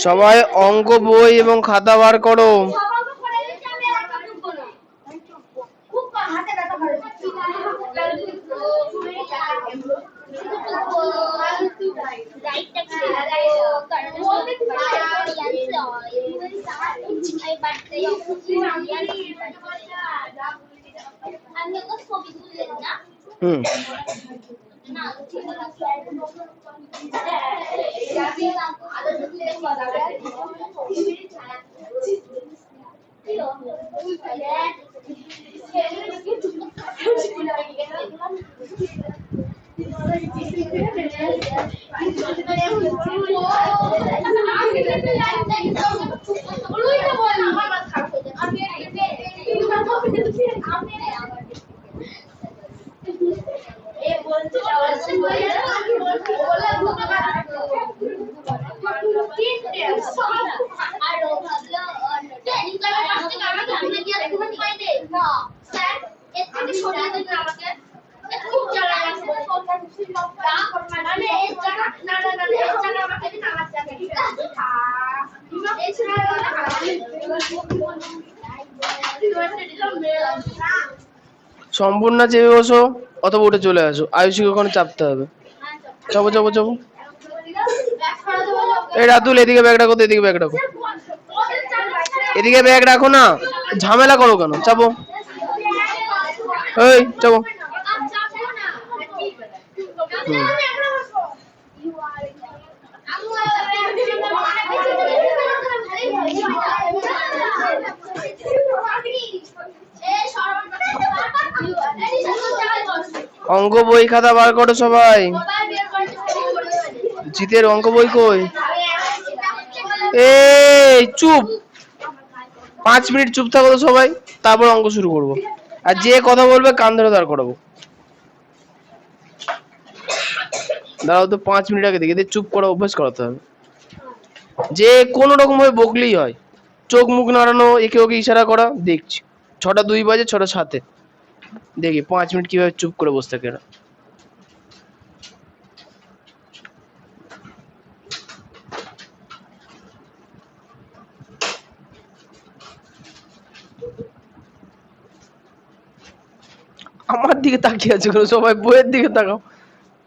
সবাই অঙ্ক বই এবং খাতা বার করো। সম্পূর্ণ চেপে বসো অথবা উঠে চলে আসো, আয়ুষকে ওখানে চাপতে হবে। চাপো চাপো চাপো। এই রাতুল এদিকে ব্যাগ রাখো, এদিকে ব্যাগ রাখো, এদিকে ব্যাগ রাখো না, ঝামেলা করো কেন? চাপো, এই চাপো। অঙ্ক বই খাতা বার করো সবাই। জিতের অঙ্ক বই কই? এই চুপ, 5 মিনিট চুপ থাকো তো সবাই, তারপর অঙ্ক শুরু করবো। আর যে কথা বলবে কান ধরে দাঁড় করাবো। দাঁড়াও তো 5 মিনিট আগে দেখে চুপ করা অভ্যাস করাতে হবে। যে কোনো রকম ভাবে বকলেই হয়, চোখ মুখ নাড়ানো, একে ওকে ইশারা করা। দেখছি 6টা 2 বাজে, 6টা 7-এ দেখি 5 মিনিট কিভাবে চুপ করে বসে থাকে এরা। আমার দিকে তাকিয়ে আছে কেন সবাই? বইয়ের দিকে তাকাও,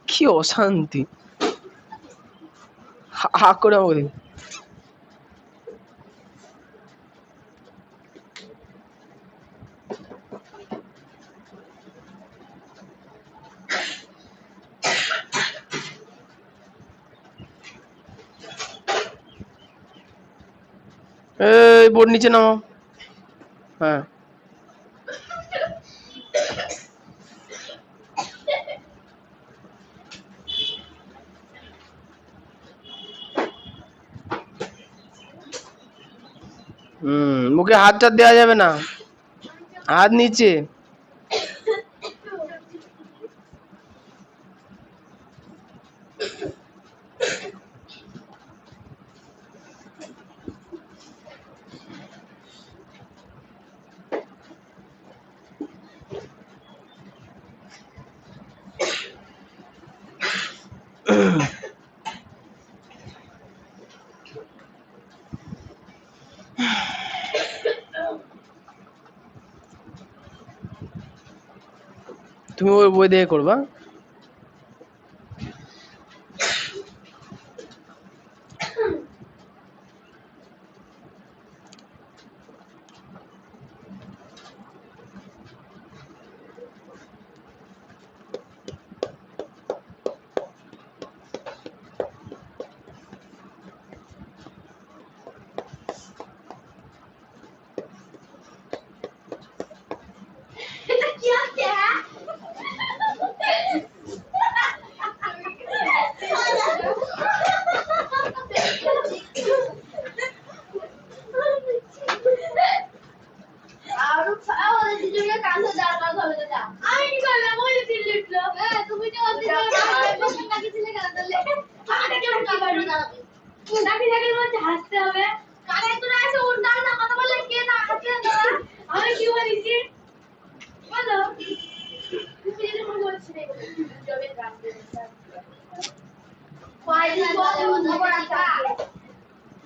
কি অশান্তি। হা করে আমাকে দেখো। এই বোর্ড নিচে নামো। হ্যাঁ মুখে হাত টাত দেওয়া যাবে না, হাত নিচে। তুমি ওই বই দেখে করবা।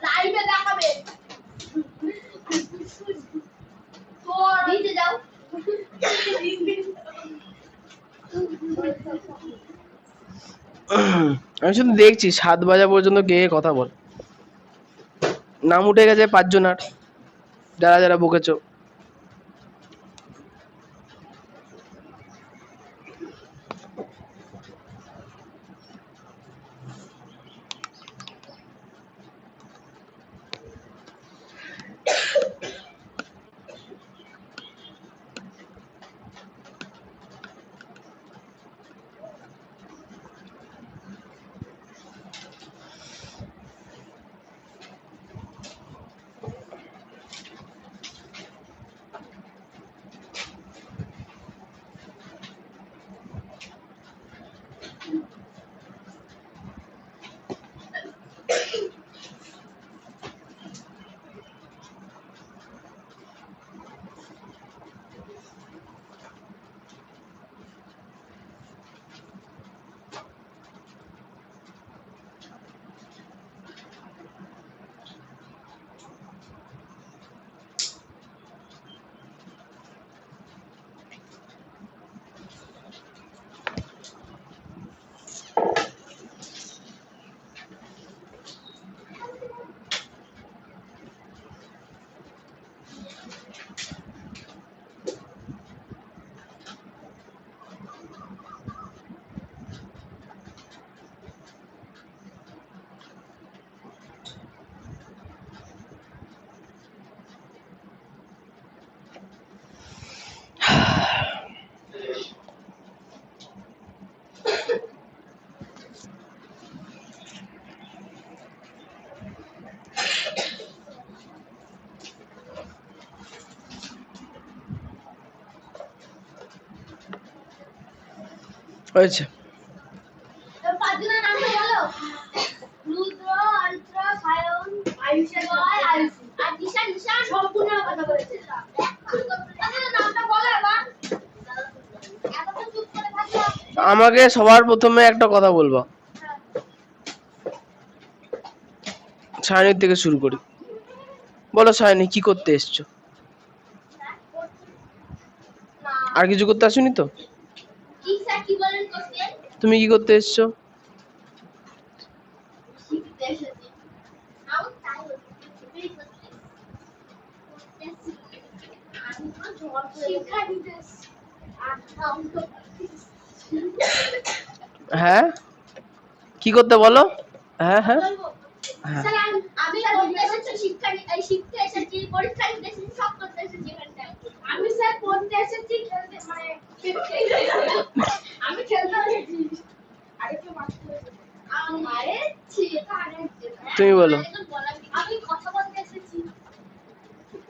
লাইভে দেখাবে তো নিতে যাও আমি শুধু দেখছি 7 বাজা পর্যন্ত কে কথা বল। নাম উঠে গেছে 5 জনের, যারা যারা বকেছো। হয়েছে। পাঁচজনের নামটা বলো। রুদ্র, অরিত্র, সায়ন, আয়ুষের জয়, আয়ুষী। আর নিশান সম্পূর্ণ কথা বলেছে। তাদের নামটা বলো এবার। এতক্ষণ চুপ করে থাকো। আমাকে সবার প্রথমে একটা কথা বলবা। সায়নীর থেকে শুরু করি। বলো সায়নী, কি করতে এসছো? আর কিছু করতে আসুনি তো? কি স্যার কি বলেন কোশ্চেন? তুমি কি করতে এসছো? শিখতে এসেছি। আমি তাই বলছি। আমি তো জল শিক্ষা দিতে এসেছি। হ্যাঁ, কি করতে বলো? হ্যাঁ হ্যাঁ হ্যাঁ। স্যার আমি পড়তে এসেছি, শিখতে এসেছি, পরীক্ষা দিতে এসেছি, সব করতে এসেছি এখানটায়। আমি স্যার পড়তে এসেছি, খেলতে মানে আমি খেলতে এসেছি। আরেকটু মারতে এসেছি। আমারে ছিটারে। তুমি বলো। আমি কথা বলতে এসেছি,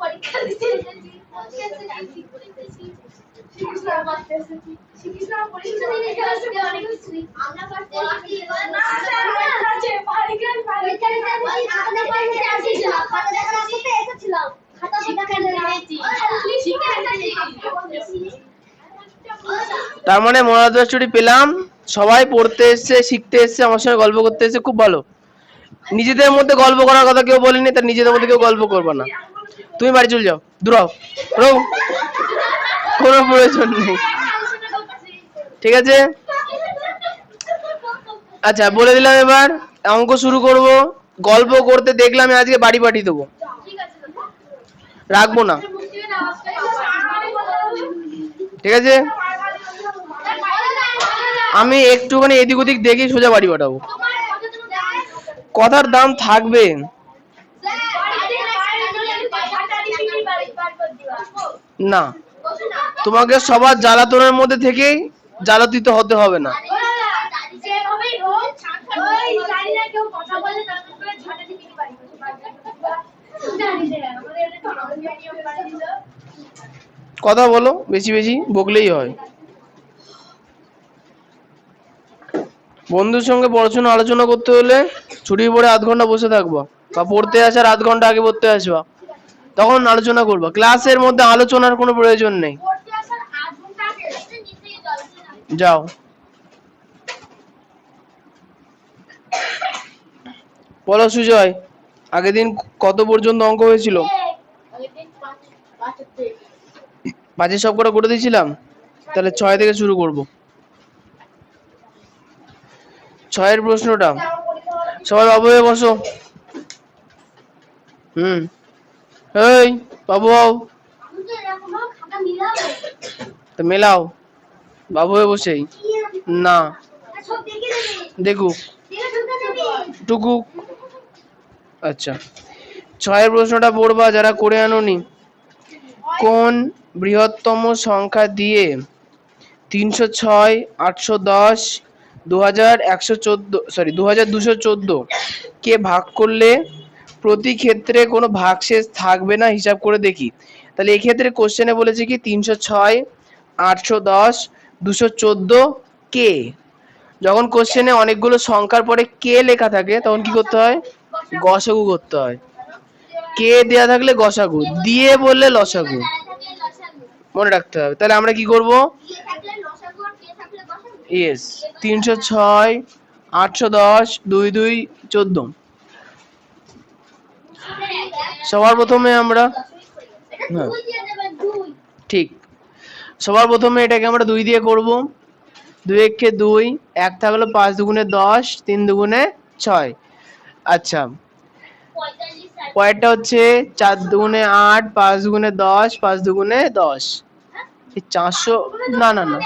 পরীক্ষা দিতে এসেছি, পড়তে এসেছি, পরীক্ষা এসেছি। শিক্ষা করতে এসেছি, শিক্ষা পরীক্ষা দিতে এসেছি, অনেক কিছু আমরা করতে এসেছি। না স্যার আছে পরীক্ষা দিতে এসেছি, খাতা পড়তে এসেছিলাম, খাতা দেখার আসতে এসেছিলাম, খাতা দেখার এসেছি, শিক্ষা এসেছি। তার মানে মনোরঞ্জন স্টোরি পেলাম, সবাই পড়তে এসছে, শিখতে এসছে, আমার সঙ্গে গল্প করতে এসছে, খুব ভালো। নিজেদের মধ্যে গল্প করার কথা কেউ বলেনি, তার নিজেদের মধ্যে কেউ গল্প করবে না। তুমি বাড়ি চলে যাও, দূর হও, কোনো প্রয়োজন নেই, ঠিক আছে? আচ্ছা বলে দিলাম, এবার অঙ্ক শুরু করব। গল্প করতে দেখলাম আজকে বাড়ি পাঠিয়ে দেবো, রাখবো না, ঠিক আছে? আমি একটুখানি এদিক ওদিক দেখে সোজা বাড়ি পাঠাবো। কথার দাম থাকবে। না, তোমাকে সবার জ্বালাতনের মধ্যে থেকেই জ্বালাতিত হতে হবে না। কথা বলো, বেশি বেশি বকলেই হয়। বন্ধুর সঙ্গে পড়াশোনা আলোচনা করতে হলে ছুটির পরে আধ ঘন্টা বসে থাকবা, বা পড়তে আসার আধ ঘন্টা আগে পড়তে আসবা, তখন আলোচনা করবা। ক্লাসের মধ্যে আলোচনার কোনো প্রয়োজন নেই। যাও। বলো সুজয়, আগের দিন কত পর্যন্ত অঙ্ক হয়েছিল? আগের দিন 5 5-এর সব কটা করে দিয়েছিলাম। তাহলে 6 থেকে শুরু করব। 6-এর প্রশ্নটা, সবাই বাবু হয়ে বসো। এই বাবু হও, তো মেলাও বাবু হয়ে বসেই না, দেখুক টুকুক। আচ্ছা, 6-এর প্রশ্নটা পড়বা যারা করে আনোনি। কোন বৃহত্তম সংখ্যা দিয়ে 306, 810, 2214 কে ভাগ করলে প্রতি ক্ষেত্রে কোনো ভাগশেষ থাকবে না, হিসাব করে দেখি। তাহলে এই ক্ষেত্রে কোশ্চেনে বলেছে কি 306, 810, 214 কে। যখন কোশ্চেনে অনেকগুলো সংখ্যার পরে কে লেখা থাকে তখন কি করতে হয়? গসাগু করতে হয়। কে দেয়া থাকলে গসাগু, দিয়ে বললে লসাগু, মনে রাখতে হবে। তাহলে আমরা কি করব? ইয়েস, 306, 810, 2214। সবার প্রথমে আমরা, হ্যাঁ ঠিক, সবার প্রথমে এটাকে আমরা 2 দিয়ে করব। 2 একে 2, 1 থাকলো 5 দুগুণে 10, 3 দুগুণে 6। আচ্ছা, পরেরটা হচ্ছে 4 দুগুণে 8, 5 দুগুণে 10, 5 দুগুণে 10। এই 400, না না না,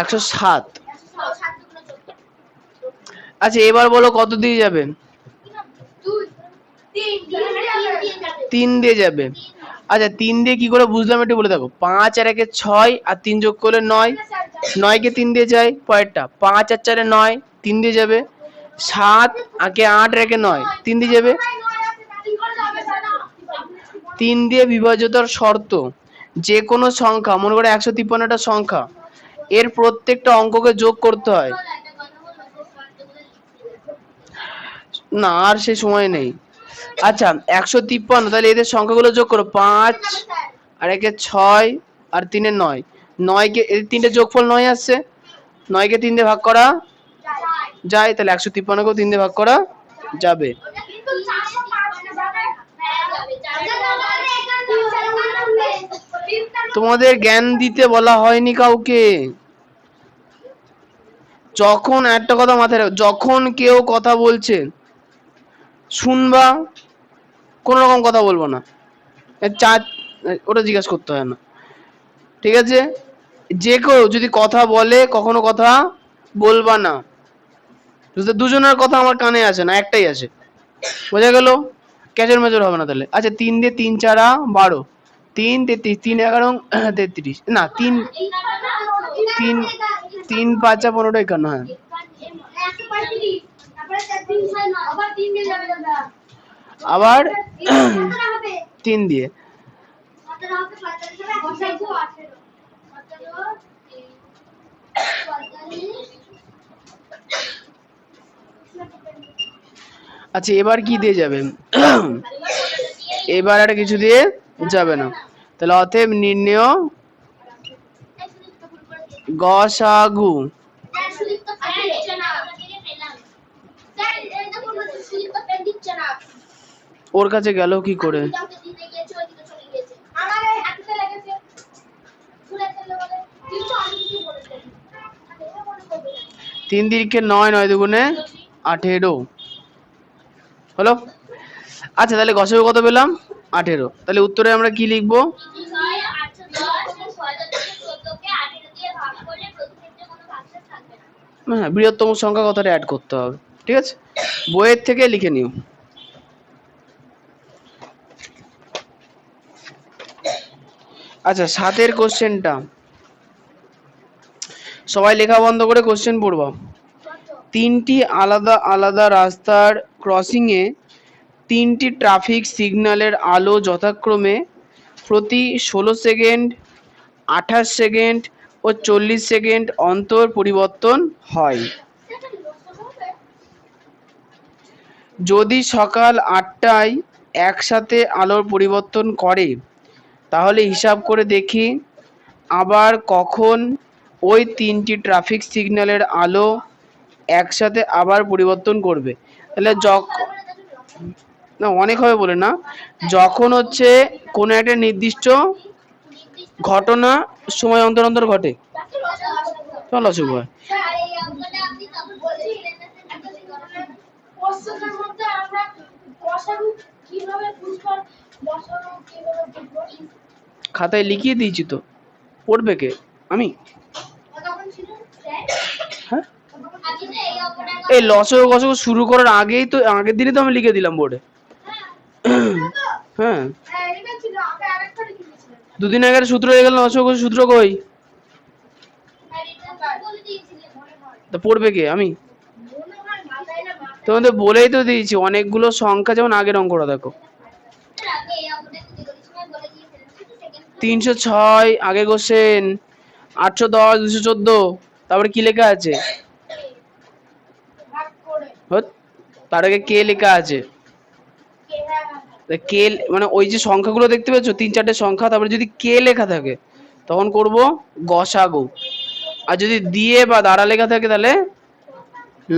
107। আচ্ছা এবার বলো কত দিয়ে যাবে? 3 দিয়ে যাবে। আচ্ছা 3 দিয়ে কি করে বুঝলাম একটু বলে দেখো। 5 আর 1 6 আর 3 যোগ করলে 9, 9 কে 3 দিয়ে যায়। পরেরটা 5 আর 4 9, 3 দিয়ে যাবে। 7 আগে 8 আর 1 9, 3 দিয়ে যাবে। 3 দিয়ে বিভাজ্যতার শর্ত, যে কোনো সংখ্যা, মনে করে 153টা সংখ্যা, এর প্রত্যেকটা অঙ্ককে যোগ করতে হয়। না আর সে সময় নেই। আচ্ছা 153, তাহলে এদের সংখ্যাগুলো যোগ করো। 5 আর 1 6 আর 3 9, 9 কে এই তিনটে যোগফল 9 আসছে। 9 কে 3 দিয়ে ভাগ করা যায়, তাহলে 153 কেও 3 দিয়ে ভাগ করা যাবে। তোমাদের জ্ঞান দিতে বলা হয়নি কাউকে। যখন একটা কথা মাথায় রাখো, যখন কেউ কথা বলছে শুনবা, কোন রকম কথা বলবো না। ওটা জিজ্ঞাসা করতে হয় না, ঠিক আছে? যে কেউ যদি কথা বলে কখনো কথা বলবা না। দুজনের কথা আমার কানে আসে না, একটাই আসে, বোঝা গেল? ক্যাচের মেজর হবে না তাহলে। আচ্ছা 3 দিয়ে 3 4 12, 3 33, 3 11 33, না 3 3 3 5 15 51, হ্যাঁ। আবার 3 দিয়ে আচ্ছা এবার কি দিয়ে যাবে? এবার আর কিছু দিয়ে যাবে না। তাহলে অতএব নির্ণয় গসাগু। ওর কাছে গেল কি করে? 3 দিকে 9, 9 দুগুণে 18 হলো। আচ্ছা তাহলে গসাগু কত পেলাম? 18। তাহলে উত্তরে আমরা কি লিখবো? হ্যাঁ, বৃহত্তম সংখ্যা কথাটা অ্যাড করতে হবে, ঠিক আছে? বইয়ের থেকে লিখে নিও। আচ্ছা 7-এর কোশ্চেনটা, সবাই লেখা বন্ধ করে কোশ্চেন পড়বা। 3টি আলাদা আলাদা রাস্তার ক্রসিং এ 3টি ট্রাফিক সিগন্যালের আলো যথাক্রমে প্রতি 16 সেকেন্ড, 28 সেকেন্ড ও 40 সেকেন্ড অন্তর পরিবর্তন হয়। যদি সকাল 8টায় একসাথে আলোর পরিবর্তন করে তাহলে হিসাব করে দেখি আবার কখন ওই তিনটি ট্রাফিক সিগন্যালের আলো একসাথে আবার পরিবর্তন করবে। তাহলে না অনেক হবে বলে না, যখন হচ্ছে কোনো একটা নির্দিষ্ট ঘটনা সময় অন্তর অন্তর ঘটে তখন লসাগু হয়। খাতায় লিখিয়ে দিয়েছি তো, পড়বে কে? আমি? হ্যাঁ, এই লসাগু গসাগু শুরু করার আগেই তো, আগের দিনই তো আমি লিখে দিলাম বোর্ডে। হ্যাঁ, দুদিন আগের সূত্র হয়ে গেল, লসাগু সূত্র কই? তা পড়বে কে? আমি? তোমাদের বলেই তো দিয়েছি, অনেকগুলো সংখ্যা, যেমন আগের অঙ্কটা দেখো, 306 আগে কোশ্চেন, 810, 214, তারপরে কি লেখা আছে? তার আগে কে লেখা আছে? কে মানে ওই যে সংখ্যাগুলো দেখতে পাচ্ছ, 3-4টে সংখ্যা, তারপরে যদি কে লেখা থাকে তখন করব গসাগু, আর যদি দিয়ে বা দ্বারা লেখা থাকে তাহলে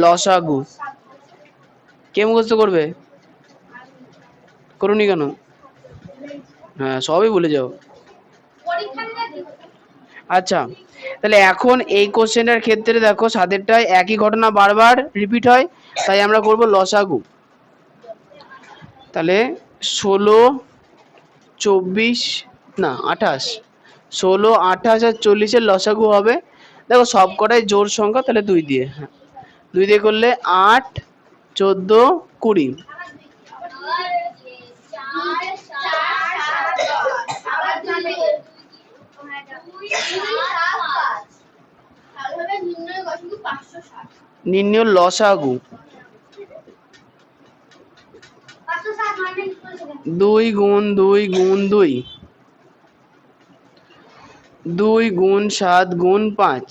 লসাগু। কে মুখস্থ করবে? করুনি কেন? হ্যাঁ, সবই ভুলে যাও। আচ্ছা, তাহলে এখন এই কোশ্চেনের ক্ষেত্রে দেখো, সাদেরটায় একই ঘটনা বারবার রিপিট হয়, তাই আমরা করব লসাগু। তাহলে 16, 24, না 28, 16, 28 আর 40-এর লসাগু হবে, দেখো সবকটাই জোড় সংখ্যা, তাহলে 2 দিয়ে, হ্যাঁ 2 দিয়ে করলে 8, 14, 20। নির্ণয় লসাগু, 2 গুণ 2 গুণ 2, 2 গুণ 7 গুণ 5,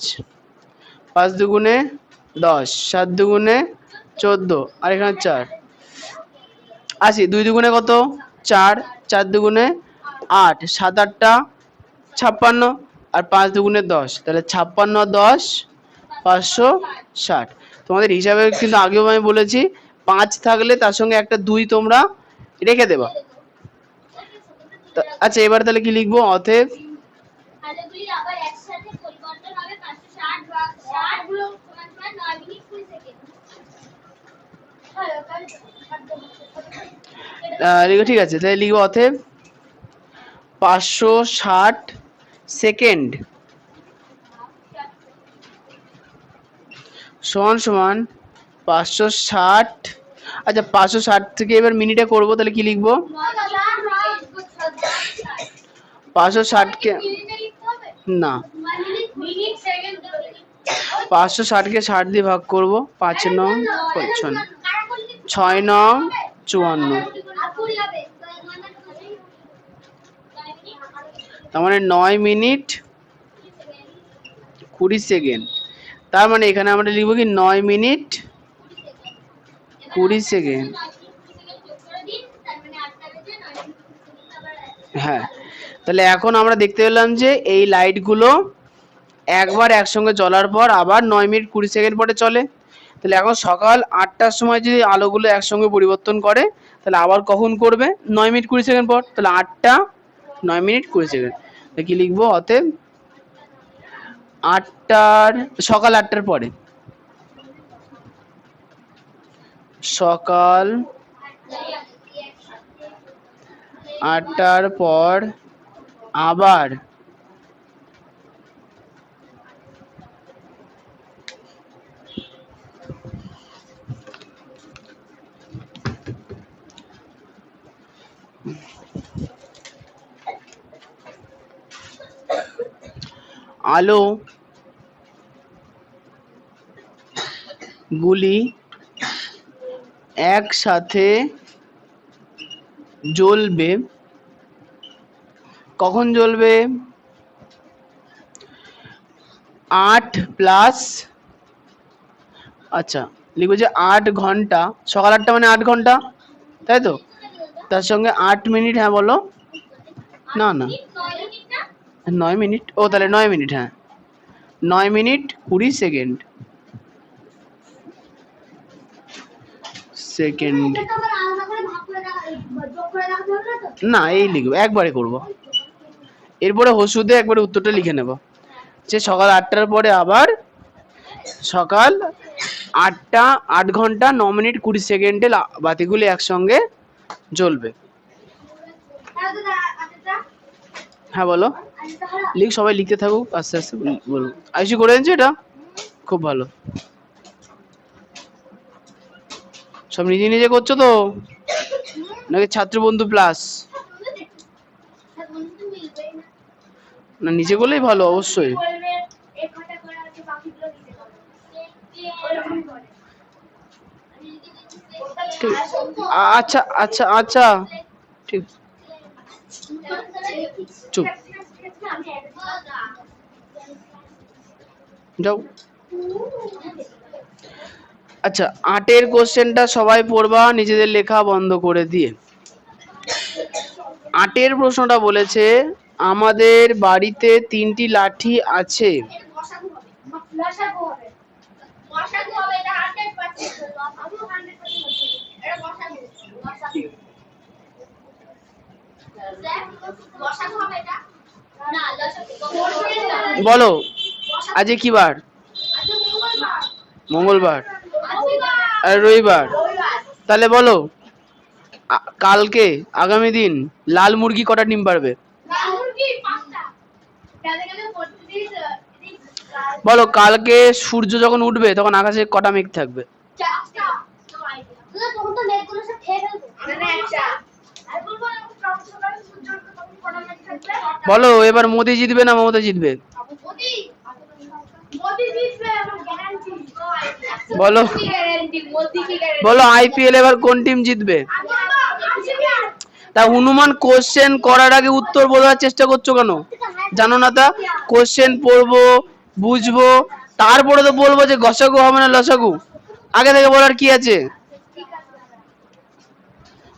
5 দুগুণে 10, 7 দুগুণে 14, আর এখানে 4, 80, 2 দুগুণে কত? 4, 4 দুগুণে 8, 7 8টা 56, আর 5 দুগুণে 10, তাহলে 56 আর 10, 560। তোমাদের হিসাবে কিন্তু আগেও আমি বলেছি, 5 থাকলে তার সঙ্গে একটা 2 তোমরা রেখে দেবা। আচ্ছা, এবার তাহলে কি লিখবো? অতএব ঠিক আছে, তাহলে লিখবো অতএব 560 সেকেন্ড সমান সমান 560। আচ্ছা, 560 থেকে এবার মিনিটে করবো, তাহলে কি লিখবো? 560কে না, 560কে 60 দিয়ে ভাগ করবো, 5 9 55, 6 9 54, তার মানে 9 মিনিট 20 সেকেন্ড। তার মানে এখানে আমরা লিখবো কি 9 মিনিট 20 সেকেন্ড। হ্যাঁ, তাহলে এখন আমরা দেখতে পেলাম যে এই লাইটগুলো একবার একসঙ্গে জ্বলার পর আবার 9 মিনিট 20 সেকেন্ড পরে চলে। তাহলে এখন সকাল 8টার সময় যদি আলোগুলো একসঙ্গে পরিবর্তন করে, তাহলে আবার কখন করবে? 9 মিনিট 20 সেকেন্ড পর। তাহলে 8টা 9 মিনিট 20 সেকেন্ড। কি লিখবো? অতএব 8টার সকাল 8টার পরে, সকাল 8টার পর আবার আলো গুলি একসাথে জ্বলবে। কখন জ্বলবে? 8 প্লাস, আচ্ছা লিখবো যে 8 ঘন্টা, সকাল 8টা মানে 8 ঘন্টা, তাই তো? তার সঙ্গে 8 মিনিট, হ্যাঁ বলো। না না, 9 মিনিট, ও তাহলে 9 মিনিট, হ্যাঁ 9 মিনিট 20 সেকেন্ড। এটা তো আবার আলাদা করে ভাগ করে যোগ করে রাখতে হবে না তো? না, এই লিখবো, একবারে করব। এরপরে হসুদে একবারে উত্তরটা লিখে নেব যে সকাল 8টার পরে আবার সকাল 8টা 8 ঘন্টা 9 মিনিট 20 সেকেন্ডে বাতিগুলি একসঙ্গে জ্বলবে। তাহলে তো আচ্ছা হ্যাঁ বলো, আচ্ছা হলো লিখ, সবাই লিখতে থাকুক, আস্তে আস্তে বলবো। আইসি করে এনেছি এটা, খুব ভালো। সব নিজে নিজে করছো তো নাকি ছাত্র বন্ধু প্লাস? বন্ধু মিলবে না না, নিজে করলেই ভালো অবশ্যই। বলবে এক ঘন্টা করে আছে বাকিগুলো দিতে হবে এরকমই করে ঠিক, আচ্ছা আচ্ছা আচ্ছা, ঠিক, চুপ, যাও। আচ্ছা, 8-এর কোশ্চেনটা সবাই পড়বা নিজেদের লেখা বন্ধ করে দিয়ে। 8-এর প্রশ্নটা বলেছে আমাদের বাড়িতে 3টি লাঠি আছে। লসাগু হবে এটা 100% লসাগু 100% এটা লসাগু লসাগু হবে এটা না লসাগু বলো আজকে কি বার? আচ্ছা মঙ্গলবার মঙ্গলবার আজকে আর রবিবার। রবিবার তাহলে বলো কালকে আগামী দিন লাল মুরগি কটা ডিম পারবে? মুরগি 5টা তাহলে গেলে প্রতিদিন বলো কালকে সূর্য যখন উঠবে তখন আকাশে কটা মেঘ থাকবে? 4টা তখন তো মেঘগুলো সব খেয়ে ফেলবে মানে একটা আর বলবো কাল সকালে সূর্য উঠবে তখন কটা মেঘ থাকবে? বলো এবার মোদি জিতবে না মমতা জিতবে? মোদি মোদি জিতবে আমার গ্যারান্টি বলো গ্যারান্টি মোদি কি গ্যারান্টি বলো আইপিএল এবার কোন টিম জিতবে? আরসিবি তা হনুমান কোশ্চেন করার আগে উত্তর বোঝার চেষ্টা করছো কেন? জানো না তা? কোশ্চেন পড়বো, বুঝবো, তারপরে তো বলবো যে গসাগু হবে না লসাগু। আগে থেকে বলার কি আছে?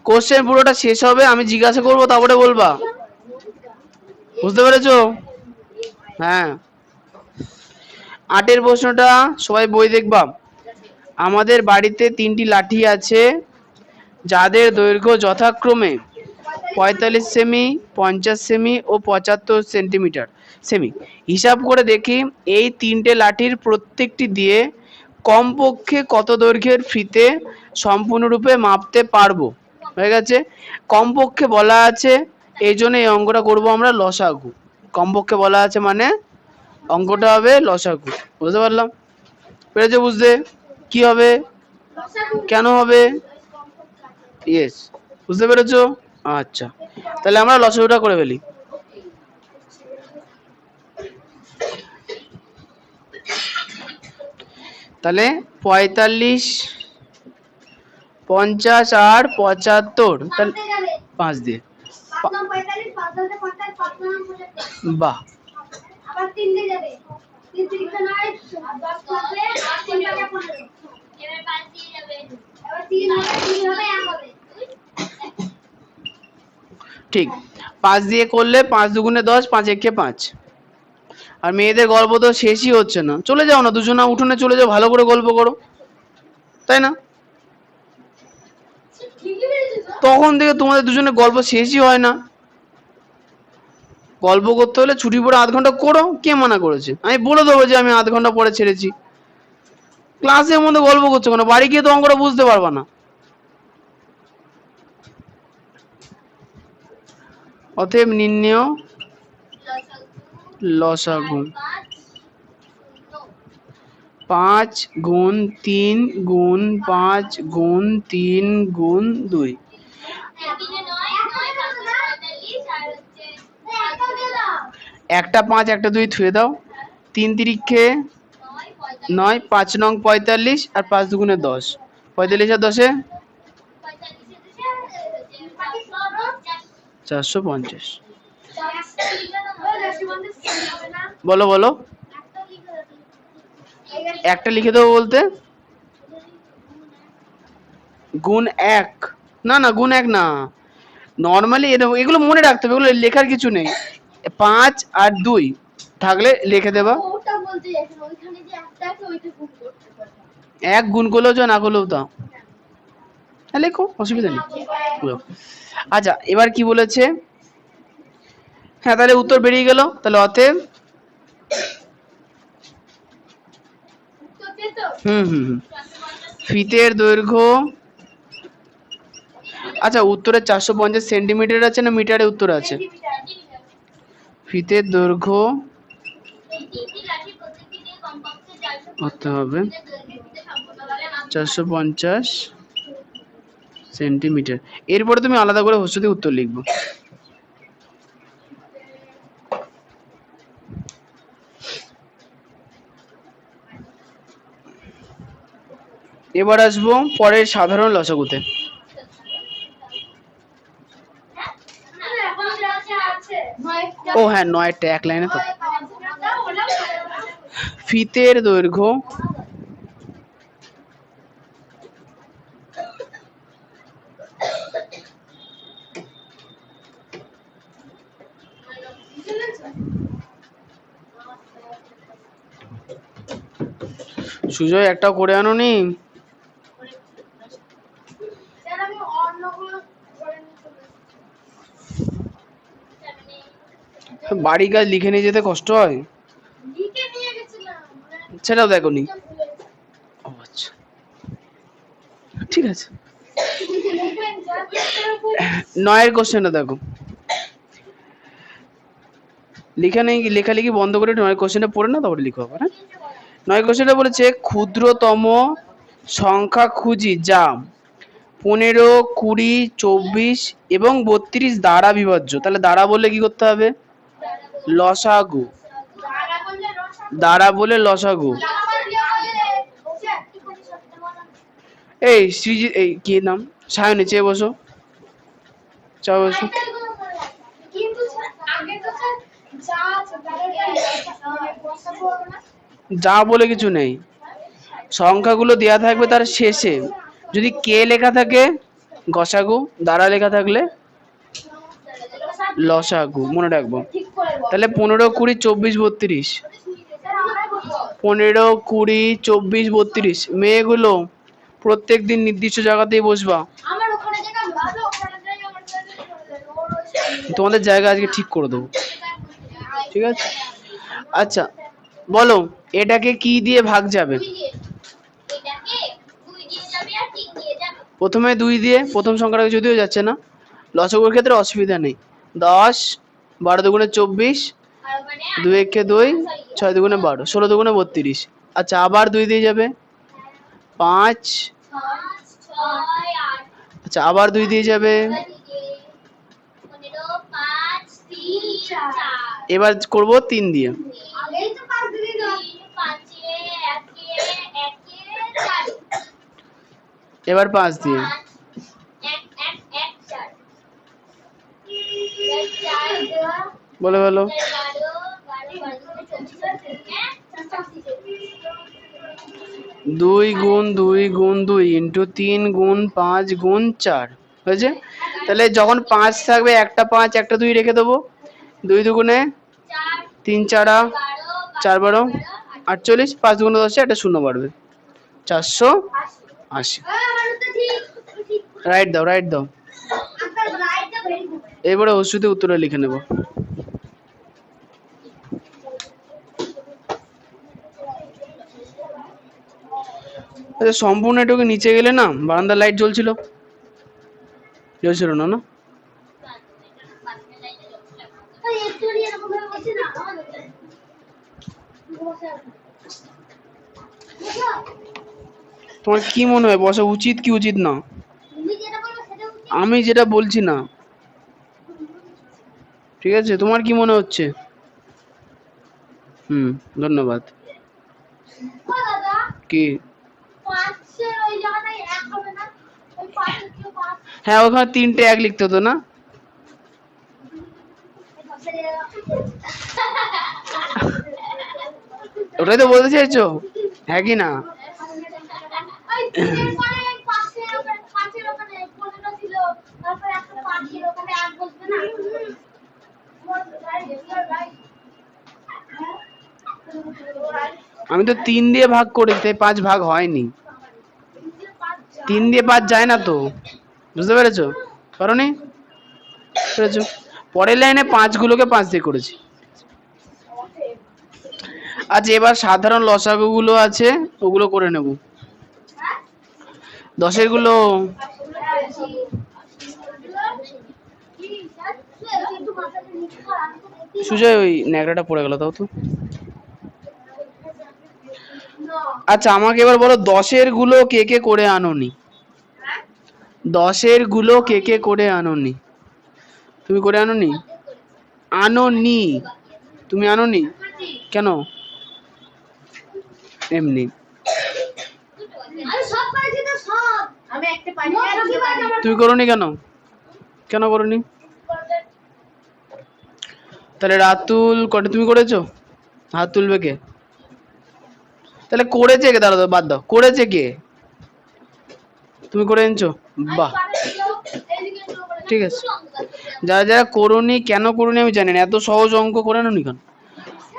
কোশ্চেন পুরোটা শেষ হবে, আমি জিজ্ঞাসা করবো, তারপরে বলবা। বুঝতে পেরেছো? হ্যাঁ। 8-এর প্রশ্নটা সবাই বই দেখবা। আমাদের বাড়িতে 3টি লাঠি আছে যাদের দৈর্ঘ্য যথাক্রমে 45 সেমি, 50 সেমি ও 75 সেন্টিমিটার সেমি। হিসাব করে দেখি এই 3টে লাঠির প্রত্যেকটি দিয়ে কমপক্ষে কত দৈর্ঘ্যের ফিতে সম্পূর্ণরূপে মাপতে পারবো। হয়ে গেছে। কমপক্ষে বলা আছে, এই জন্য এই অঙ্কটা করবো আমরা লসাগু। কমপক্ষে বলা আছে মানে অঙ্কটা হবে লসাগু। বুঝতে পারলাম? পেরেছো বুঝতে? কি হবে, কেন হবে? ইয়েস, বুঝতে পেরেছো? আচ্ছা, তাহলে আমরা লসাগুটা করে ফেলি। তাহলে 45, 50 আর 75, তাহলে 5 দিয়ে। 45 5 10 50 55 বাহ, আবার 3 দিয়ে যাবে 3 3 টা 9 10 থাকলে 3 টাকা 15 এবার 5 দিয়ে যাবে এবার 3 হবে 3 হবে 1 হবে ঠিক। 5 দিয়ে করলে 5 দুগুণে 10, 5 একে 5। আর মেয়েদের গল্প তো শেষই হচ্ছে না। চলে যাও না দুজনা, উঠোনে চলে যাও, ভালো করে গল্প করো, তাই না? তখন থেকে তোমাদের দুজনের গল্প শেষই হয় না। গল্প করতে হলে ছুটি পরে আধ ঘন্টা করো, কে মানা করেছে? আমি বলে দেবো যে আমি আধ ঘন্টা পরে ছেড়েছি। ক্লাসের মধ্যে গল্প করছো কেন? বাড়ি গিয়ে তো অঙ্কটা বুঝতে পারবা না। অতএব নির্ণেয় লসাগু 5 গুণ 3 গুণ 5 গুণ 3 গুণ 2। একটা 5 একটা 2 থুয়ে দাও। 3 তিরিক্ষে 9, 5 নং 45 আর 5 দুগুণে 10। 45 আর 10 450। বলো বলো, একটা লিখে দেবো বলতে গুণ 1, না না গুণ 1 না, নর্মালি এগুলো মনে রাখতে হবে, এগুলো লেখার কিছু নেই। 5 আর 2 থাকলে লিখে দেবা। বলতে যাচ্ছেন ওইখানে যে একটা আছে ওইটা গুণ করতে পারবে। এক গুণ করলেও যা, না করলেও তা। হ্যাঁ লেখো, অসুবিধা নেই। আচ্ছা এবার কি বলেছে, হ্যাঁ তাহলে উত্তর বেরিয়ে গেল। তাহলে অতএব উত্তর দে তো। ফিতের দৈর্ঘ্য, আচ্ছা উত্তরে 450 সেন্টিমিটার আছে না মিটারে উত্তর আছে? সেন্টিমিটার। ফিতের দৈর্ঘ্য এই তিনটি রাশি প্রত্যেকটি কমপক্ষে 450 হতে হবে দৈর্ঘ্যের ভিতরে সম্পূর্ণভাবে মাপ 450 সেন্টিমিটার। এরপরে তুমি আলাদা করে হচ্ছে দিয়ে উত্তর লিখবো। এবার আসবো পরের সাধারণ লসাগুতে। এখন যা আছে ও হ্যাঁ, 9টা এক লাইনে তো। ফিতের দৈর্ঘ্য সুজয় একটা করে আনো নি? আমি অন্যগুলো করে নিতে বাড়ি কাজ লিখে নিয়ে যেতে কষ্ট হয়, লিখে নিয়ে গেছিলাম সেটাও দেখো নি। ও আচ্ছা ঠিক আছে। 9 কোশ্চেনটা দেখো, লিখা নেই, লেখালেখি বন্ধ করে 9 কোশ্চেনটা পড়ে না, তারপরে লিখো আবার। হ্যাঁ 9 কোশ্চেনটা বলেছে ক্ষুদ্রতম সংখ্যা খুঁজি যা 15, 20, 24 এবং 32 দ্বারা বিভাজ্য। তাহলে দ্বারা বললে কি করতে হবে? লসাগু। দ্বারা বলে লসাগু। এই সৃজিত, এই কি নাম, সায়নী চেয়ে বসো, চাও বসো। কিন্তু আগে তো স্যার যা আছে যা বলে কিছু নেই, সংখ্যাগুলো দেয়া থাকবে তার শেষে, যদি কে লেখা থাকে গসাগু, দ্বারা লেখা থাকলে লসাগু, মনে রাখবো। তাহলে 15, 20, 24, 32, 15, 20, 24, 32 মেয়েগুলো প্রত্যেক দিন নির্দিষ্ট জায়গাতেই বসবা। আমার ওখানে জায়গা ভালো ওখানে যাই আমার তোমাদের জায়গা আজকে ঠিক করে দেবো, ঠিক আছে? আচ্ছা বলো, এটাকে কি দিয়ে ভাগ যাবে? এটাকে 2 দিয়ে যাবে আর 3 দিয়ে যাবে। প্রথমে 2 দিয়ে, প্রথম সংখ্যাটা যদিও যাচ্ছে না, লসাগুর ক্ষেত্রে অসুবিধা নেই। 10, 12 দুগুণে 24, আর ওখানে 2 একে 2, 6 দুগুণে 12, 16 দুগুণে 32। আচ্ছা আবার 2 দিয়ে যাবে, 5, 5 6 8 আচ্ছা আবার 2 দিয়ে যাবে, 15 5 3 4 এবার করব 3 দিয়ে, আগেই তো 5 দিয়ে দাও 5 এ 1 এ 4 এবার 5 দিয়ে, 1 1 1 4 4 দেওয়া বলো বলো। 2 গুণ 2 গুণ 2 ইন্টু 3 গুণ 5 গুণ 4 হয়েছে। তাহলে যখন 5 থাকবে একটা 5 একটা 2 রেখে দেবো, 2 দুগুণে 3 4 4 12 48, 5 দুগুণে 10, একটা শূন্য বাড়বে, 480। রাইট দাও, রাইট দাও। এবারে ওষুধে উত্তরটা লিখে নেব। আচ্ছা সম্পূর্ণ এটুকু নিচে গেলে না, বারান্দার লাইট জ্বলছিল, জ্বলছিল না না? তোমার কি মনে হয় বসা উচিত কি উচিত না? আমি যেটা বলছি না, ঠিক আছে? তোমার কি মনে হচ্ছে? ধন্যবাদ। কি? হ্যাঁ ওখানে 3টে 1 লিখতে হতো না? ওটাই তো বলতে চাইছো, হ্যাঁ কি না? আমি তো 3 দিয়ে ভাগ করেছি, তাই 5 ভাগ হয়নি। 3 দিয়ে 5 যায় না তো, বুঝতে পেরেছো? কারণে পেরেছো, পরের লাইনে 5 গুলোকে 5 দিয়ে করেছি। আচ্ছা, এবার সাধারণ লসাগু গুলো আছে, ওগুলো করে নেব। 10 গুলো সুজয়, ওই ন্যাকড়াটা পড়ে গেল, তাও তো। আচ্ছা, আমাকে এবার বলো 10 গুলো কে কে করে আনোনি? 10 গুলো কে কে করে আনোনি? তুমি করে আনোনি? আনোনি, তুমি আনোনি কেন? এমনি তুমি করোনি কেন? কেন করোনি? তাহলে রাতুল কটা তুমি করেছো? হাত তুলবে কে? তাহলে করেছে কে? দাঁড়াও, বাদ দাও, করেছে কে? তুমি করে এনেছো, বাহ, ঠিক আছে। যারা যারা করোনি, কেন করোনি আমি জানি না, এত সহজ অঙ্ক করে আনোনি কেন?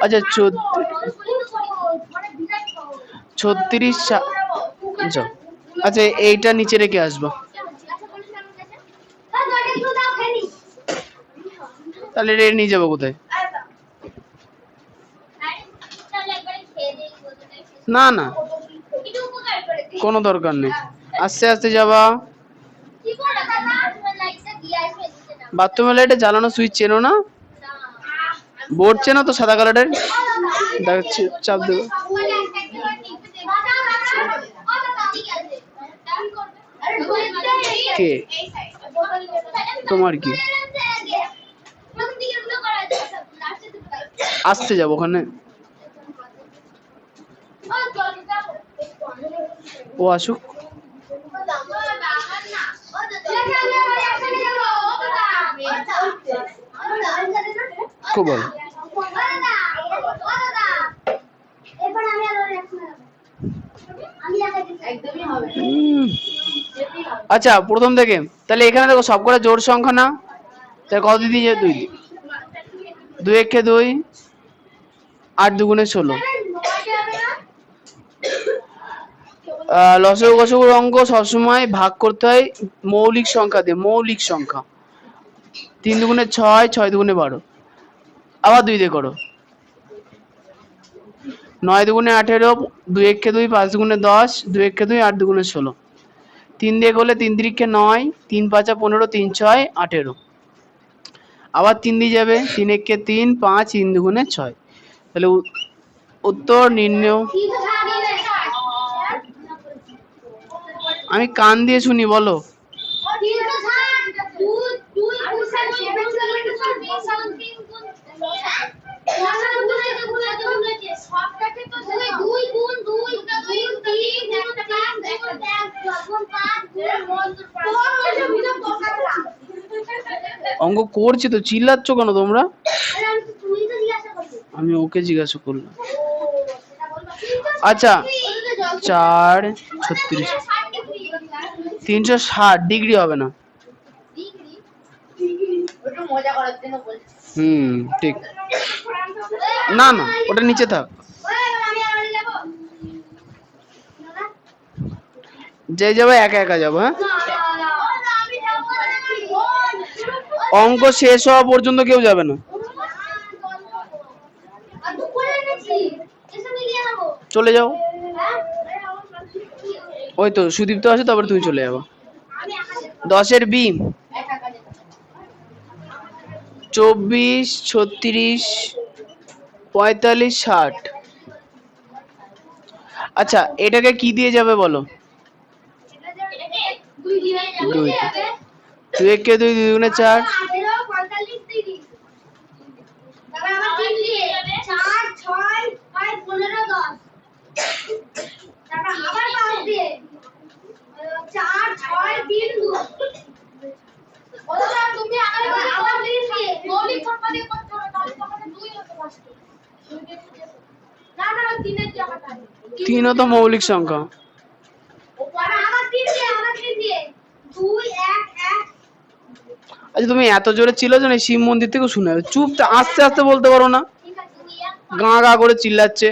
আচ্ছা, 36 আচ্ছা, এইটা নিচে রেখে আসবো। তাহলে রে নিয়ে যাবো কোথায়? না না, কোনো দরকার নেই, আস্তে আস্তে যাবা। বাথরুমের লাইটে জ্বালানো সুইচ চেনো না? বোর্ড চেনো তো, সাদা কালারের, চাপ দেবো। কে? তোমার কি? আসতে যাবো ওখানে, ও আসুক। খুব ভালো। আচ্ছা, প্রথম থেকে তাহলে এখানে দেখো সবকটা জোড় সংখ্যা না, তাহলে কত দিয়ে? 2, 2 একে 2, 8 দুগুণে 16। লসাগু গসাগুর অঙ্ক সবসময় ভাগ করতে হয় মৌলিক সংখ্যা দিয়ে, মৌলিক সংখ্যা। 3 দুগুণে 6, 6 দুগুণে 12, আবার 2 দিয়ে করো। 9 দুগুণে 18, 2 একে 2, 5 দুগুণে 10, 2 একে 2, 8 দুগুণে 16। 3 দিয়ে করলে 3 তিরিকে 9, 3 5 15, 3 6 18, আবার 3 দিয়ে যাবে, 3 একে 3, 5, 3 দুগুণে 6। তাহলে উত্তর নির্ণয়। আমি কান দিয়ে শুনি, বলো। অঙ্ক করছি তো, চিল্লাচ্ছ কেন তোমরা? আমি ওকে জিজ্ঞাসা করলাম। আচ্ছা, 4 36, 360 ডিগ্রি হবে না? ঠিক। না না, ওটা নিচে থাক, যে যাবে একা একা যাবো। হ্যাঁ, অঙ্ক শেষ হওয়া পর্যন্ত কেউ যাবে না, চলে যাও। ওই তো সুদীপ্ত আছে, তারপরে তুমি চলে যাবো। 10 বি 24, 36, 45, 60। আচ্ছা, এটাকে কি দিয়ে যাবে বলো? 2, 2 একে 2, 2 দুগুণে 4, তিনও তো মৌলিক সংখ্যা। আচ্ছা, তুমি এত জোরে ছিল যে শিব মন্দির থেকে শুনে চুপ, আস্তে আস্তে বলতে পারো না? গা গা করে চিল্লাচ্ছে।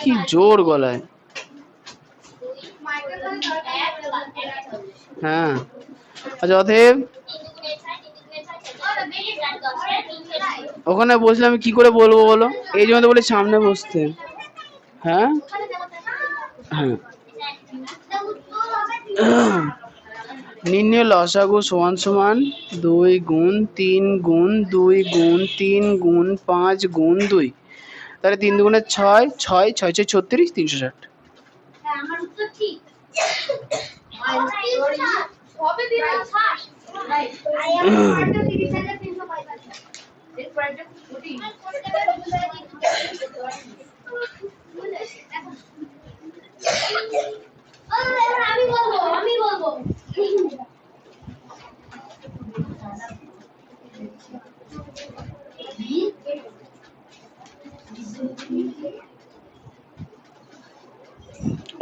কি জোর গলায়। হ্যাঁ আচ্ছা অতএব ওখানে বসলে আমি কি করে বলবো বলো, এই জন্য তো বলি সামনে বসতে। হ্যাঁ হ্যাঁ নির্ণয় লসাগু সমান সমান 2 গুণ 3 গুণ 2 গুণ 3 গুণ 5 গুণ 2, তাহলে 3 দুগুণে 6, 6 6 6 36, 360। আমার উত্তর ঠিক। হবে 360। আমি বলবো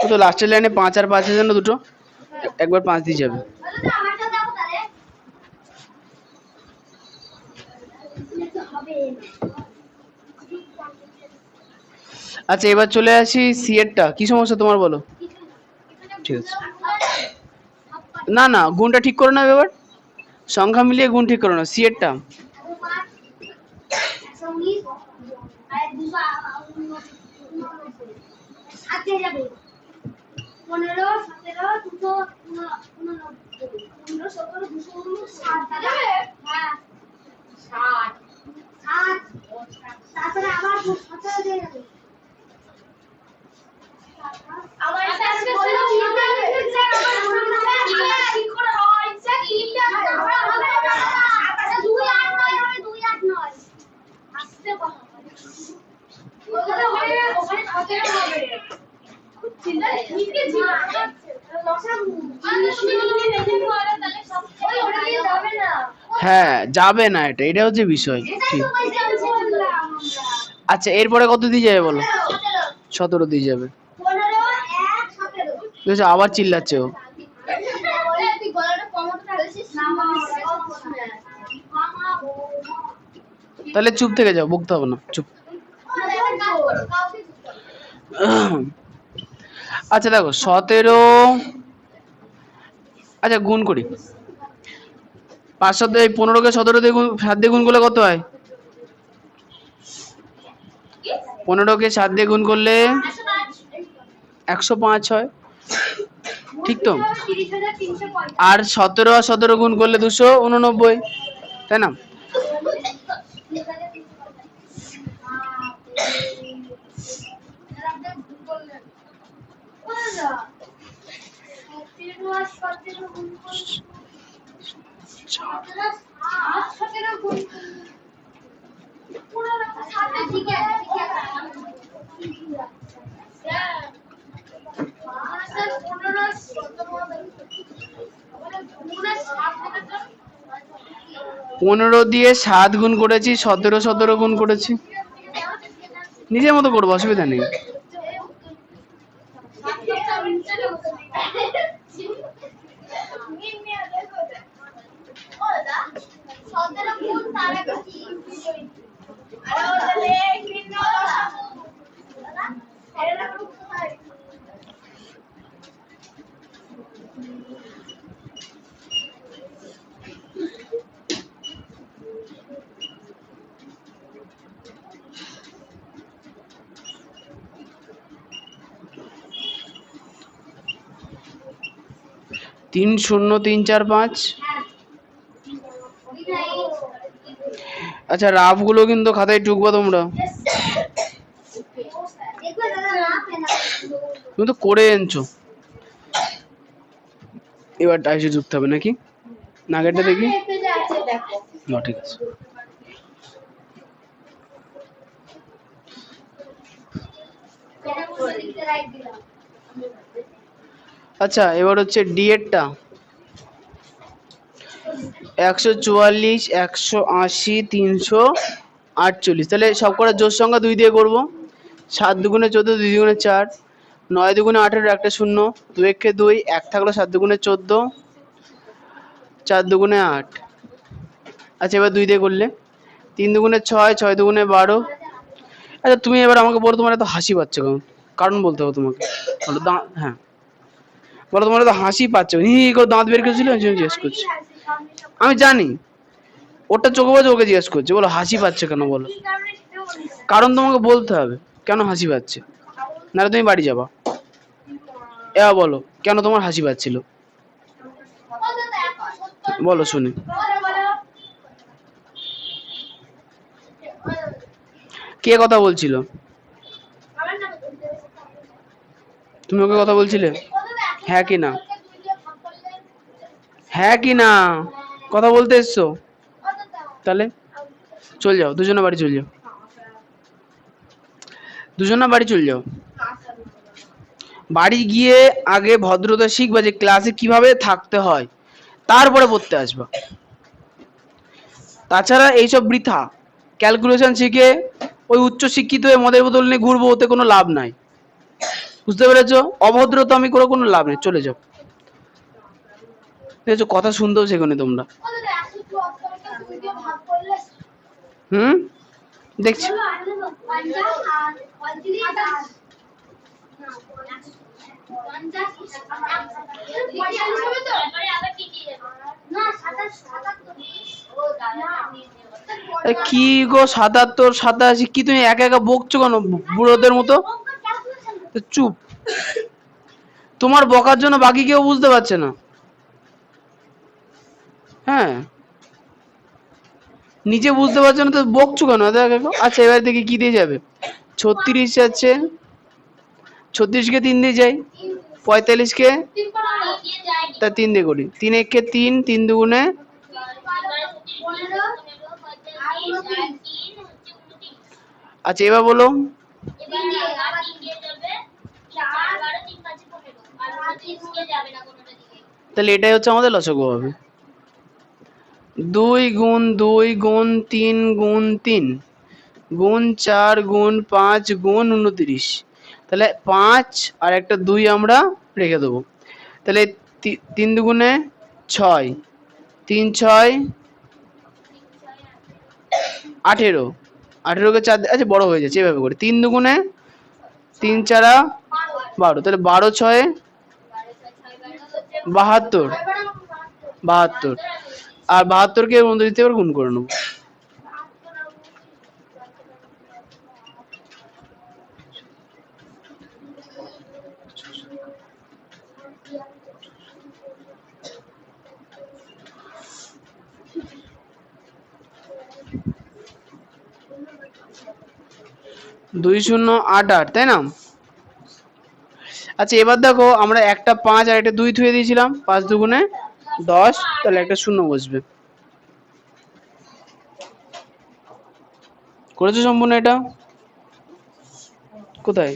ও তো লাস্টের লাইনে 5 আর 5 এর জন্য দুটো, একবার 5 দিয়ে যাবে। আমারটা দাও তাহলে। আচ্ছা এবার চলে আসি সি এরটা, কি সমস্যা তোমার বলো। ঠিক আছে না না গুণটা ঠিক করো না, এবার সংখ্যা মিলিয়ে গুণ ঠিক করো না, সি এরটা। হ্যাঁ যাবে না, এটা হচ্ছে বিষয়। ঠিক আচ্ছা এরপরে কত দিয়ে যাবে বলো। 17 দিয়ে যাবে। দেখছো আবার চিল্লাচ্ছে ও। তাহলে চুপ থেকে যাও, বকতে হবে না, চুপ। আচ্ছা দেখো 17, আচ্ছা গুণ করি 5 7 15কে 17 দিয়ে গুণ 7 দিয়ে গুণ করলে কত হয়? 15কে 7 দিয়ে গুণ করলে 105 হয়, ঠিক তো? আর 17 আর 17 গুণ করলে 289, তাই না? পনেরো দিয়ে 7 গুণ করেছি, 17 গুণ করেছি, নিজের মতো করবো, অসুবিধা নেই। তিন 0 3 4 5। আচ্ছা রাফ গুলো কিন্তু খাতায় টুকবো তোমরা, তুমি তো করে এনেছো। এবার টাইসে যুক্ত হবে নাকি, নাগেরটা দেখি। না ঠিক আছে। আচ্ছা এবার হচ্ছে ডি এরটা, 144 180 348, তাহলে সব কটা জোড় সংখ্যা 2 দিয়ে করবো। 7 দুগুণে 14, 2 দুগুণে 4, 9 দুগুণে 18, একটা 0, 2 একে 2, 1 থাকলো, 7 দুগুণে 14, 4 দুগুণে 8। আচ্ছা এবার 2 দিয়ে করলে 3 দুগুণে 6, 6 দুগুণে 12। আচ্ছা তুমি এবার আমাকে বলো তোমার এত হাসি পাচ্ছে কেন? কারণ বলতে হবে তোমাকে। বলো হ্যাঁ বলো তোমার এত হাসি পাচ্ছে হি হি করে দাঁত বের করেছিল আমি জিজ্ঞেস করছি। আমি জানি ওটা চোখে বাজে ওকে জিজ্ঞেস করছি বলো হাসি পাচ্ছে কেন বলো। কারণ তোমাকে বলতে হবে কেন হাসি পাচ্ছে, নাহলে তুমি বাড়ি যাবা। এবার বলো কেন তোমার হাসি পাচ্ছিল, বলো শুনি। কে কথা বলছিল? তুমি ওকে কথা বলছিলে? হ্যাঁ কি না? হ্যাঁ কি না? কথা বলতে এসছো? তাহলে চল যাও, দুজনে বাড়ি চল যাও, দুজনে বাড়ি চল যাও। বাড়ি গিয়ে আগে ভদ্রতা শিখবা যে ক্লাসে কিভাবে থাকতে হয়, তারপরে পড়তে আসবা। তাছাড়া এইসব বৃথা ক্যালকুলেশন শিখে ওই উচ্চ শিক্ষিত হয়ে মদের বোতল নিয়ে ঘুরবো, ওতে কোনো লাভ নাই। বুঝতে পেরেছো? অভদ্রতা আমি করে কোনো লাভ নেই, চলে যাও। দেখেছো কথা শুনতেও শেখোনি তোমরা। দেখছি কি গো 77, 87 কি তুমি একা একা বকছো কেন বুড়োদের মতো? চুপ, তোমার বকার জন্য বাকি কেউ বুঝতে পারছে না। হ্যাঁ নিজে বুঝতে পারছো না তো বকছো কেন? আচ্ছা এবার দেখি কি দিয়ে যাবে। 36 আছে, 36 কে 3 দিয়ে যাই, 45 কে তা 3 দিয়ে করি, 3 একে 3, 3 দুগুণে। আচ্ছা এবার বলো তাহলে এটাই হচ্ছে আমাদের লসাগু হবে। 2 গুণ 2 গুণ 3 গুণ 3 গুণ 4 গুণ 5 গুণ 29। তাহলে 5 আর একটা 2 আমরা রেখে দেবো। তাহলে 3 দুগুণে 6, 3 6 18, 18 কে 4, আচ্ছা বড় হয়ে যাচ্ছে এভাবে করে। 3 দুগুণে 3 4 12, তাহলে 12 6 72, 72 আর 72 কে 29 দিয়ে গুণ করে নেবো। দুই শূন্য 8 8, তাই না? আচ্ছা এবার দেখো আমরা একটা 5 আর একটা 2 থুয়ে দিয়েছিলাম, 5 দুগুণে 10, তাহলে একটা শূন্য বসবে। করেছো সম্পূর্ণ এটা? কোথায়?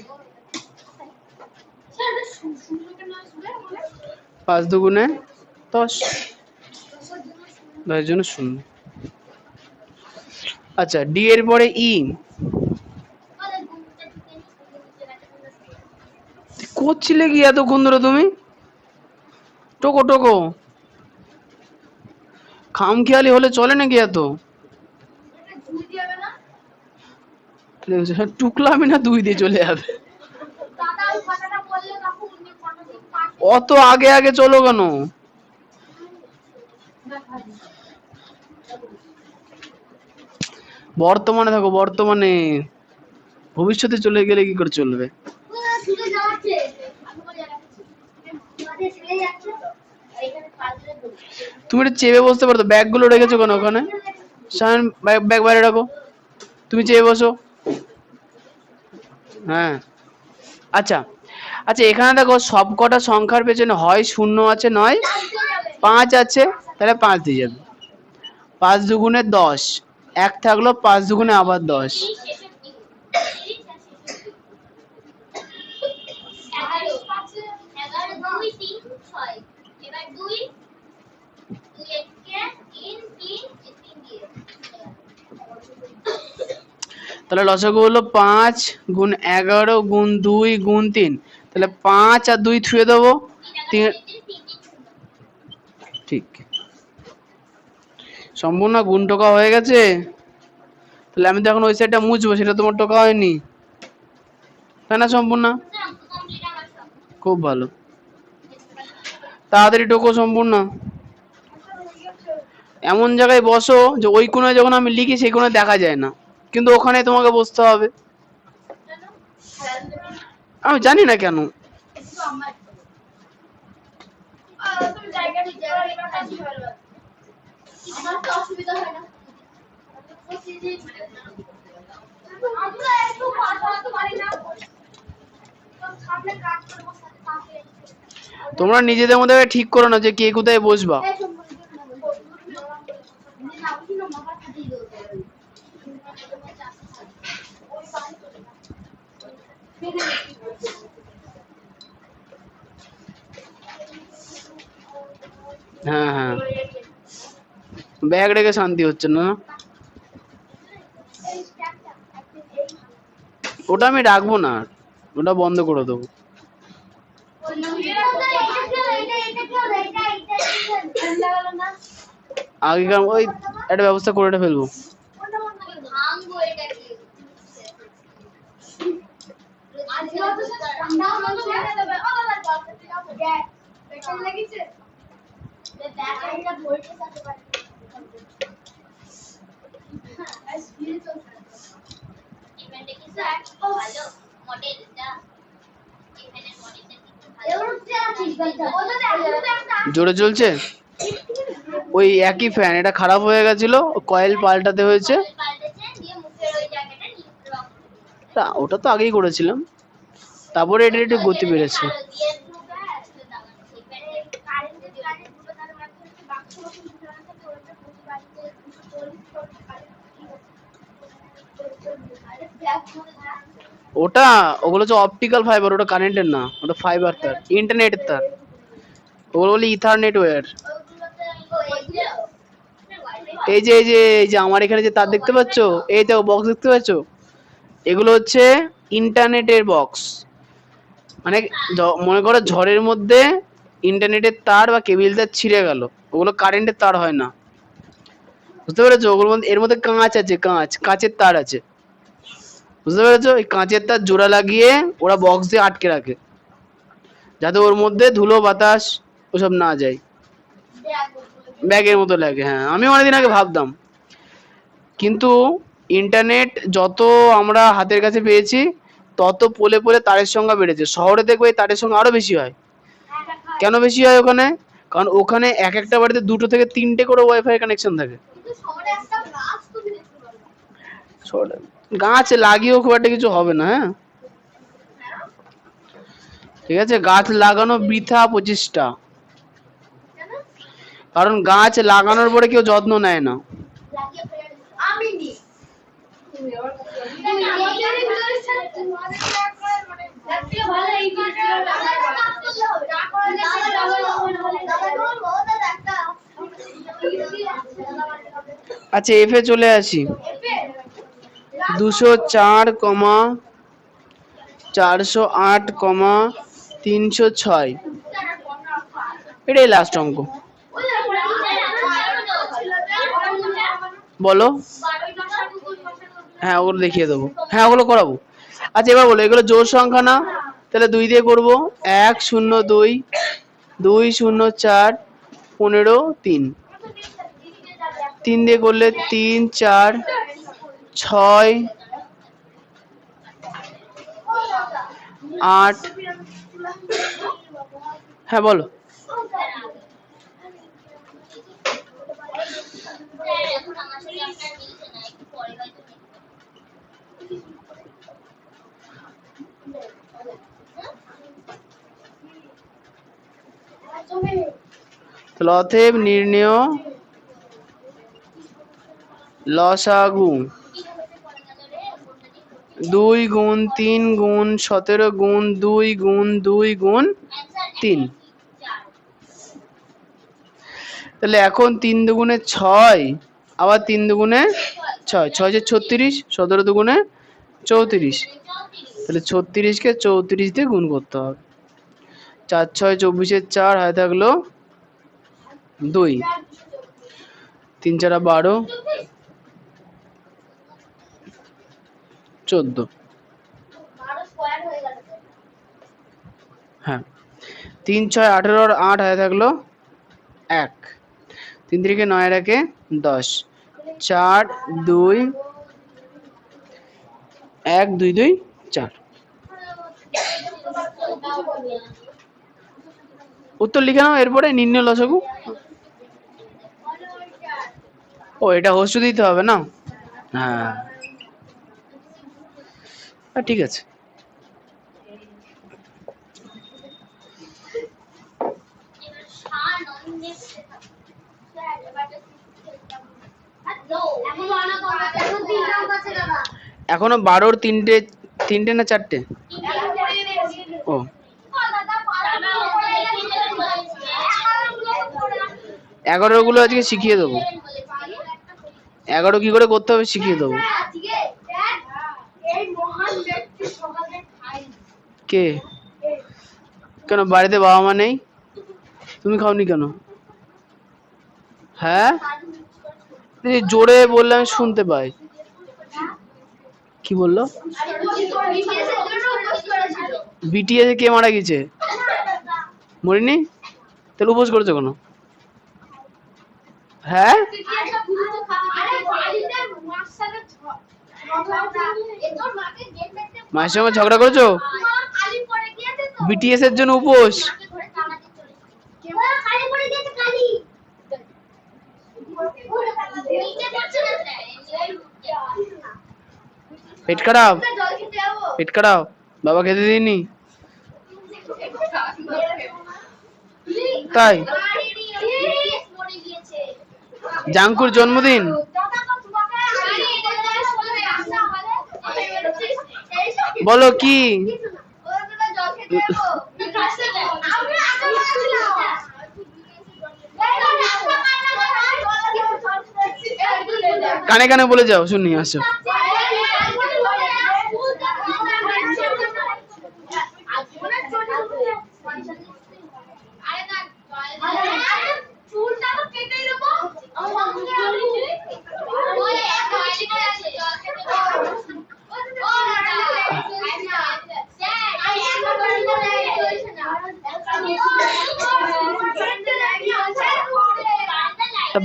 5 দুগুণে 10, 10 জন্য শূন্য। আচ্ছা ডি এর পরে ই করছিলে কি এতক্ষণ ধরে তুমি? টোকো টোকো, খামখেয়ালি হলে চলে নাকি এত? টুকলামি না 2 দিয়ে চলে যাবে। অত আগে আগে চলো কেন? বর্তমানে থাকো, বর্তমানে। ভবিষ্যতে চলে গেলে কি করে চলবে? তুমি একটু চেপে বসতে পারো, ব্যাগ গুলো রেখেছো কেন ওখানে? শায়ন ব্যাগ বাইরে রাখো, তুমি চেপে বসো। হ্যাঁ আচ্ছা আচ্ছা এখানে দেখো সব কটা সংখ্যার পেছনে হয় 0 আছে নয় 5 আছে, তাহলে 5 দিয়ে যাবে। 5 দুগুণে 10, 1 থাকলো, 5 দুগুণে আবার 10। তাহলে লসাগু হলো 5 গুণ 11 গুণ 2 গুণ 3, তাহলে 5 আর 2 ছুঁয়ে দেবো। ঠিক সম্পূর্ণ গুণ টোকা হয়ে গেছে। তাহলে আমি তো এখন ওই সাইডটা মুছবো, সেটা তোমার টোকা হয়নি, তাই না সম্পূর্ণ? কমপ্লিট আমার সব। খুব ভালো, তাড়াতাড়ি টোকো সম্পূর্ণ। এমন জায়গায় বসো যে ওই কোণায় যখন আমি লিখি সেই কোণায় দেখা যায় না, কিন্তু ওখানে তোমাকে বসতে হবে। আমি জানি না কেন। একটু আমার তুমি জায়গা ঠিক জায়গা এবার কাজ ভালো লাগে। আমার তো অসুবিধা হয় না। আমরা একটু পাশা তো পারি না। তো সামনে কাজ করব সাথে পাশে। তোমরা নিজেদের মধ্যে ঠিক করো না যে কে কোথায় বসবা। হ্যাঁ হ্যাঁ, ব্যাগ রেখে শান্তি হচ্ছে না। ওটা আমি রাখবো না, ওটা বন্ধ করে দেবো। আগেকার ওই একটা ব্যবস্থা করে এটা ফেলবো। জোরে চলছে ওই একই ফ্যান, এটা খারাপ হয়ে গেছিল, কয়েল পাল্টাতে হয়েছে। তা ওটা তো আগেই করেছিলাম, তারপরে এটা একটু গতি বেড়েছে। ওটা ওগুলো হচ্ছে অপটিক্যাল ফাইবার, ওটা কারেন্টের না, ওটা ফাইবার তার, ইন্টারনেটের তার, ওগুলো বলে ইথারনেট ওয়্যার। এই যে আমার এখানে যে তার দেখতে পাচ্ছ, এই যে বক্স দেখতে পাচ্ছ, এগুলো হচ্ছে ইন্টারনেটের বক্স। মানে মনে করো ঝড়ের মধ্যে ইন্টারনেটের তার বা কেবল তার ছিঁড়ে গেল, ওগুলো কারেন্টের তার হয় না, বুঝতে পেরেছো? ওগুলোর মধ্যে এর মধ্যে কাঁচ আছে, কাঁচের তার আছে, বুঝতে পেরেছো? এই কাঁচের তার জোড়া লাগিয়ে ওরা বক্স দিয়ে আটকে রাখে, যাতে ওর মধ্যে ধুলো বাতাস ওসব না যায়, ব্যাগের মতো লাগে। হ্যাঁ, আমি অনেকদিন আগে ভাবতাম, কিন্তু ইন্টারনেট যত আমরা হাতের কাছে পেয়েছি তত পোলে পোলে তারের সংখ্যা বেড়েছে। শহরে দেখবে এই তারের সংখ্যা আরো বেশি হয়। কেন বেশি হয় ওখানে? কারণ ওখানে এক একটা বাড়িতে 2 থেকে 3টে করে ওয়াইফাই কানেকশন থাকে। গাছ লাগিয়েও খুব একটা কিছু হবে না। হ্যাঁ ঠিক আছে, গাছ লাগানো বৃথা প্রচেষ্টা, কারণ গাছ লাগানোর পরে কেউ যত্ন নেয় না। আচ্ছা, এফে চলে আসি। 204,408,306, এটাই লাস্ট অঙ্ক। বলো। হ্যাঁ ওগুলো দেখিয়ে দেবো, হ্যাঁ ওগুলো করাবো। আচ্ছা এবার বলো, এগুলো জোড় সংখ্যা না? তাহলে 2 দিয়ে করবো। 1 0 2 2 0 4 15 3, 3 দিয়ে করলে 3 4 6 8। হ্যাঁ বলো। তাহলে অতএব নির্ণেয় লসাগু 2 গুণ 3 গুণ 17 গুণ 2 গুণ 2 গুণ 3। তাহলে এখন 3 দুগুণে 6, আবার 3 দুগুণে 6, 6 যে 36, 17 দুগুণে 34, তাহলে 36কে 34 দিয়ে গুণ করতে হবে। 4 6 24 4, হাতে থাকলো 2। 3 4 12, 14। হ্যাঁ 3 6 18 আর 8 হাতে থাকলো 1, 3 3 9 রাখে 10, 4 2 1 2 2 4। উত্তর লিখে নাও, এরপরে নির্ণয় লসাগু। ও এটা হস্য দিতে হবে না? হ্যাঁ ঠিক আছে। এখনো 12 তিনটে না 4টে? ও 11 গুলো আজকে শিখিয়ে দেবো। 11 কি করে করতে হবে শিখিয়ে দেবো। কে? কেন বাড়িতে বাবা মা নেই? তুমি খাওনি কেন? হ্যাঁ জোরে বললে আমি শুনতে পাই। কি বললো? বিটিএস কে মারা গেছে? মরিনি? তাহলে উপোস করেছো কেন? হ্যাঁ মায়ের সঙ্গে ঝগড়া করেছো? বিটিএস এর জন্য উপোস? পেট খারাপ? পেট খারাপ? বাবা খেতে দিইনি? তাই জাঙ্কুর জন্মদিন? বলো কি? কানে কানে বলে যাও, শুনি। আসো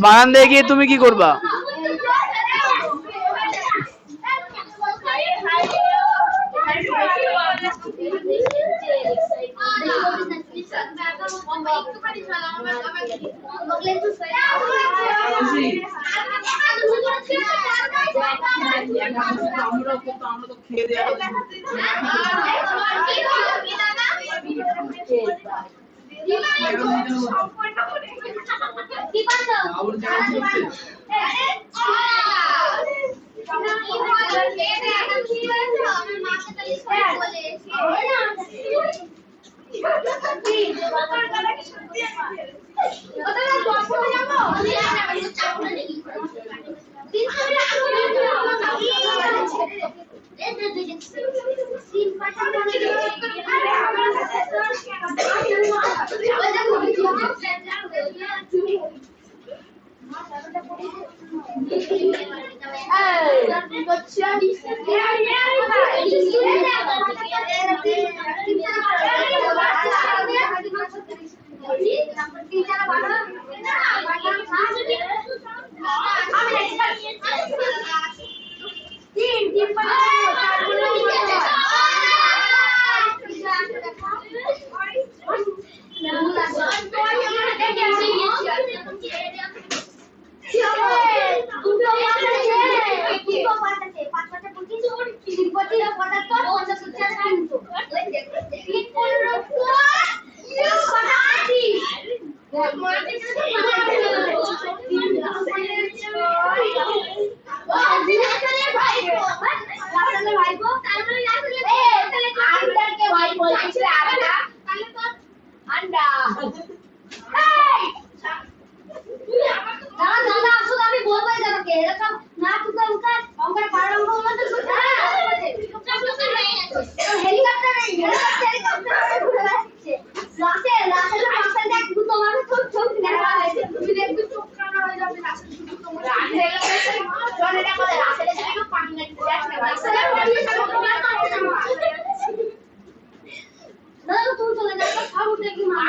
বারান্দায় গিয়ে তুমি কি করবা?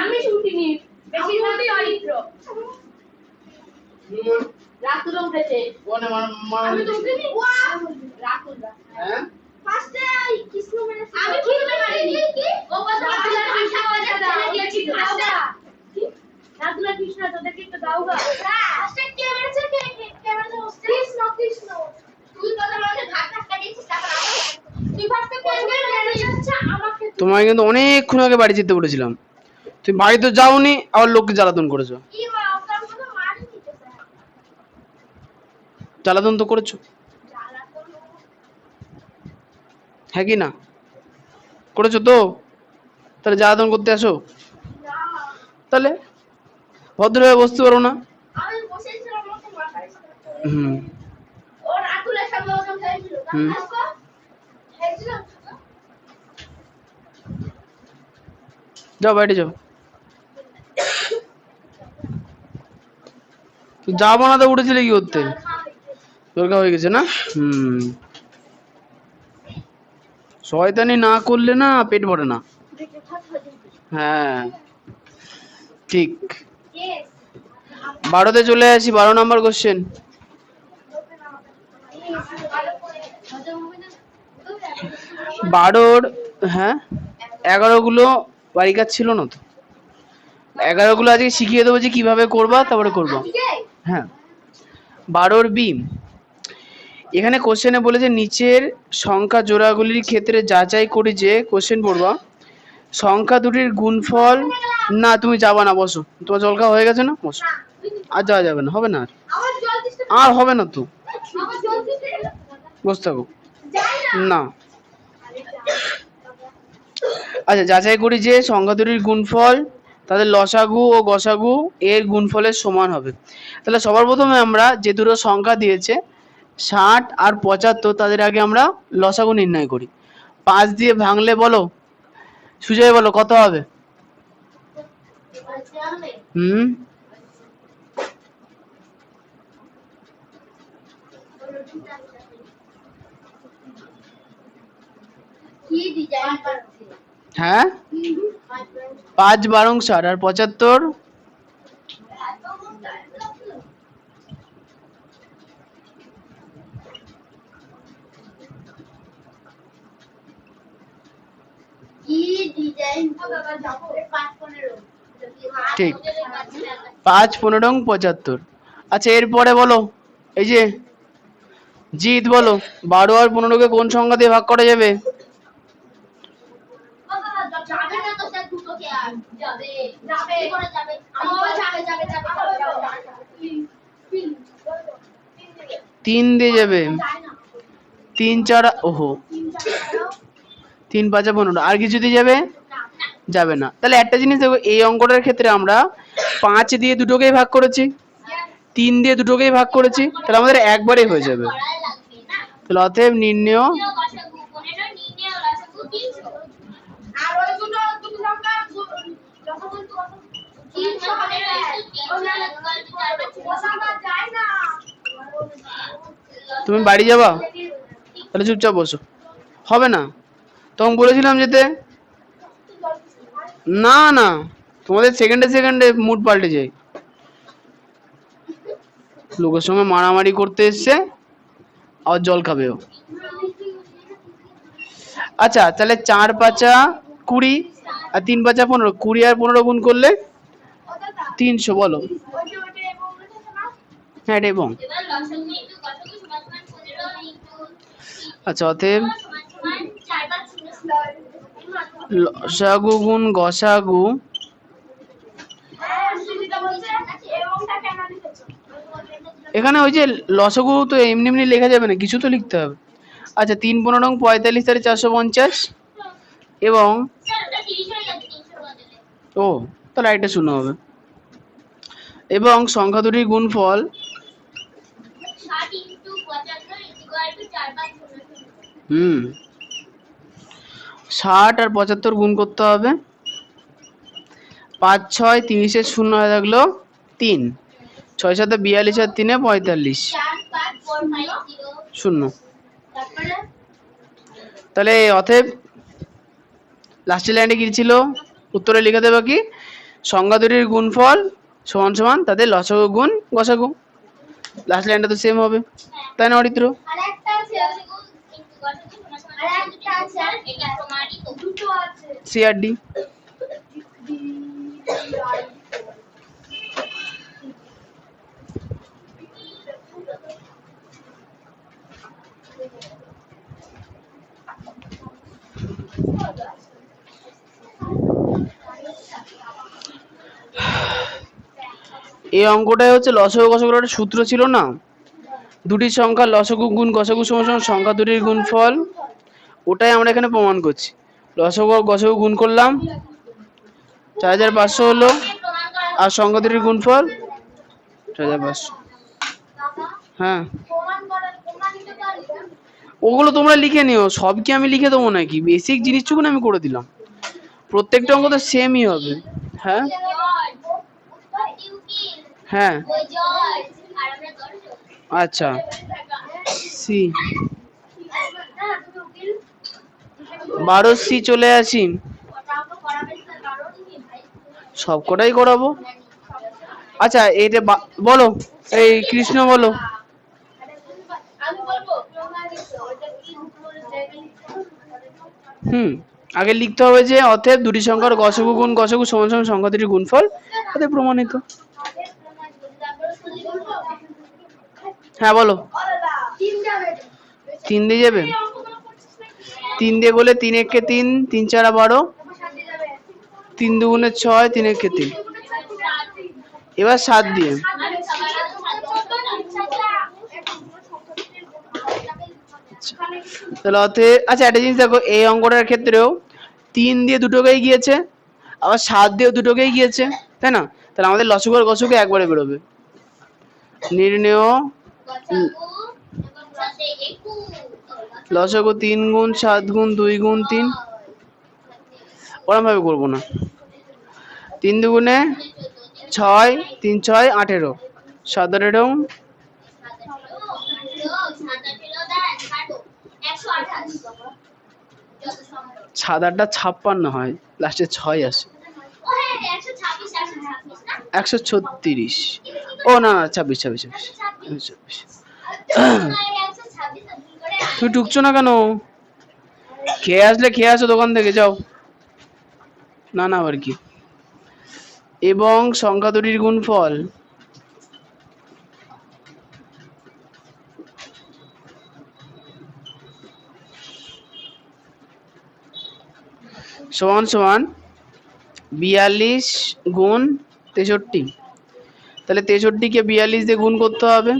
আমি শুটিনি বেশিরভাগই অরিত্র রাতুল উঠেছে আমি তো উঠিনি রাতুল হ্যাঁ ফার্স্টে কৃষ্ণ মেরেছে আমি কৃষ্ণ মারিনি কি ও কথা রাতুল আর কৃষ্ণ ছেড়ে দিয়েছিল রাতুল আর কৃষ্ণ তোদেরকে একটু দাওগা ফার্স্টে কে মেরেছে কে মেরেছে কৃষ্ণ কৃষ্ণ তুই কথা বলতে ভাগ ধাক্কা দিয়েছিস তারপর তুই ফার্স্টে কোন মেরেছিস আমাকে তোমায় কিন্তু অনেকক্ষণ আগে বাড়ি যেতে বলেছিলাম, তুমি বাড়ি তো যাওনি, আবার লোককে জ্বালাতন করেছো। কি মা ওটা তো মারিনি তো স্যার জ্বালাতন তো করেছো, জ্বালা তো হ্যাঁ কি না করেছো তো? তাহলে জ্বালাতন করতে আসো, না তাহলে ভদ্রভাবে বসতে পারো না? আমি বসেছিলাম আমাকে মাথায় হুম ওর আতুলের সামনে ওরকম হয়েছিল হুম। তারপর হয়েছিল যাও বাইরে যাও, যা বানাতে উঠেছিলে কি করতে? দরকার হয়ে গেছে না? হুম, শয়তানি না করলে না পেট ভরে না। হ্যাঁ ঠিক। 12তে চলে আসি, 12 নম্বর কোশ্চেন। 12-র হ্যাঁ 11 গুলো বাড়ি কাজ ছিল না তো, 11 গুলো আজকে শিখিয়ে দেবো যে কিভাবে করবা, তারপরে করবা। হ্যাঁ 12-র বি, এখানে কোশ্চেনে বলেছে নিচের সংখ্যা জোড়াগুলির ক্ষেত্রে যাচাই করি যে, কোশ্চেন পড়বা সংখ্যা দুটির গুণফল। না তুমি যাবা না, বসো, তোমার জল খাওয়া হয়ে গেছে না, বসো। আর যাওয়া যাবে না, হবে না, আমার জল দিতে আর হবে না তো, আমার জল দিতে বসে থাকো। যাই না না আচ্ছা, যাচাই করি যে সংখ্যা দুটির গুণফল তাদের লসাগু ও গসাগু এর গুণফলের সমান হবে। তাহলে সবার প্রথমে আমরা যে দুটো সংখ্যা দিয়েছে 60 আর 75, তাদের আগে আমরা লসাগু নির্ণয় করি। 5 দিয়ে ভাঙলে বলো, সুজয় বলো কত হবে? হুম কি ডিজাইন করছে হ্যাঁ 5 12 60 আর 75 কি ডিজাইন বাবা যাবো 5-15 ঠিক, 5 15 75। আচ্ছা এরপরে বলো, এই যে জিৎ বলো 12 আর 15কে কোন সংখ্যা দিয়ে ভাগ করা যাবে? যাবে না তো স্যার দুটো কে আর যাবে যাবে করে যাবে আমার যাবে যাবে যাবে 3 দিয়ে যাবে, 3 4 ওহো 3 5 15, আর কিছু দিয়ে যাবে? যাবে না। তাহলে একটা জিনিস দেখো, এই অঙ্কটার ক্ষেত্রে আমরা 5 দিয়ে দুটোকেই ভাগ করেছি, 3 দিয়ে দুটোকেই ভাগ করেছি, তাহলে আমাদের একবারেই হয়ে যাবে। তাহলে অতএব নির্ণয় আর ওই দুটো দুটো সংখ্যা যখন বলতো 300 যায় না। তুমি বাড়ি যাবা, তাহলে চুপচাপ বসো, হবে না, তখন বলেছিলাম যেতে। না না, তোমাদের সেকেন্ডে সেকেন্ডে মুড পাল্টে যায়, লোকের সঙ্গে মারামারি করতে এসছে আর জল খাবেও। আচ্ছা তাহলে 4 5 20 আর 3 5 15, 20 আর 15 গুণ করলে 300, বলো। হ্যাঁ এটা এবং, আচ্ছা অতএব লসাগু গুণ গসাগু, এখানে ওই যে লসাগু তো এমনি এমনি লেখা যাবে না, কিছু তো লিখতে হবে। আচ্ছা 3 15 45 তাহলে 450, এবং ও তাহলে এটা শূন্য হবে, এবং সংখ্যা দুটির গুণফল হুম 60 আর 75 গুণ করতে হবে, 5 6 30 শূন্য হয়ে থাকলো 3, 6 7 42 আর 3 45, 4 5 শূন্য। তারপরে তাহলে অতএব লাস্টের লাইনটা কি ছিল? উত্তরে লিখে দেবো কি, সংখ্যা দুটির গুণফল সমান সমান তাদের লসাগু গুণ গসাগু। লাস্ট লাইনটা তো সেম হবে, তাই না অরিত্র? আরেকটা আছে, আরেকটা আছে, এটা তোমারই তো, দুটো আছে। সিআরডি। এই অঙ্কটাই হচ্ছে লসাগু গসাগুর একটা সূত্র ছিল না, দুটি সংখ্যা লসাগু গুণ গসাগু সমান সমান সংখ্যা দুটির গুণফল। ওটাই আমরা এখানে প্রমাণ করছি। লসাগু আর গসাগু গুণ করলাম, 4500 হলো, আর সংখ্যা দুটির গুণফল 4500। হ্যাঁ, ওগুলো তোমরা লিখে নিও, সব কি আমি লিখে দেবো নাকি? বেসিক জিনিসটুকু আমি করে দিলাম, প্রত্যেকটা অঙ্ক তো সেমই হবে। হ্যাঁ হ্যাঁ, আচ্ছা সি 12C চলে আসি, সবকটাই করাবো। আচ্ছা এইটা বলো, এই কৃষ্ণ বলো। আগে লিখতে হবে যে অতএব দুটি সংখ্যার গসাগু গুণ গসাগু সমান সমান সংখ্যা দুটির গুণফল, তাতে প্রমাণিত। হ্যাঁ বলো। 3 দিয়ে যাবে, 3 দিয়ে বলে 3 একে 3, 3 4 12, 3 দুগুণে 6, 3 একে 3। এবার 7 দিয়ে, তাহলে অতএব আচ্ছা একটা জিনিস দেখো, এই অঙ্কটার ক্ষেত্রেও 3 দিয়ে দুটোকেই গিয়েছে, আবার 7 দিয়ে দুটোকেই গিয়েছে, তাই না? তাহলে আমাদের লসাগু আর গসাগু একবারে বেরোবে। নির্ণেয় লসাগু 3 গুণ 7 গুণ 2 গুণ 3, ওরম ভাবে করবো না। 3 দুগুণে 6, 3 6 18, 7 18, 7 8 56 হয়, লাস্টে 6 আসে, 136। ও না 26 26 26। তুই ঢুকছো না কেন? খেয়ে আসলে খেয়ে আসো দোকান থেকে, যাও। না না আবার কি, এবং সংখ্যা দুটির গুণফল সমান সমান 42 গুণ 63। তাহলে 63 কে 42 দিয়ে গুণ করতে হবে।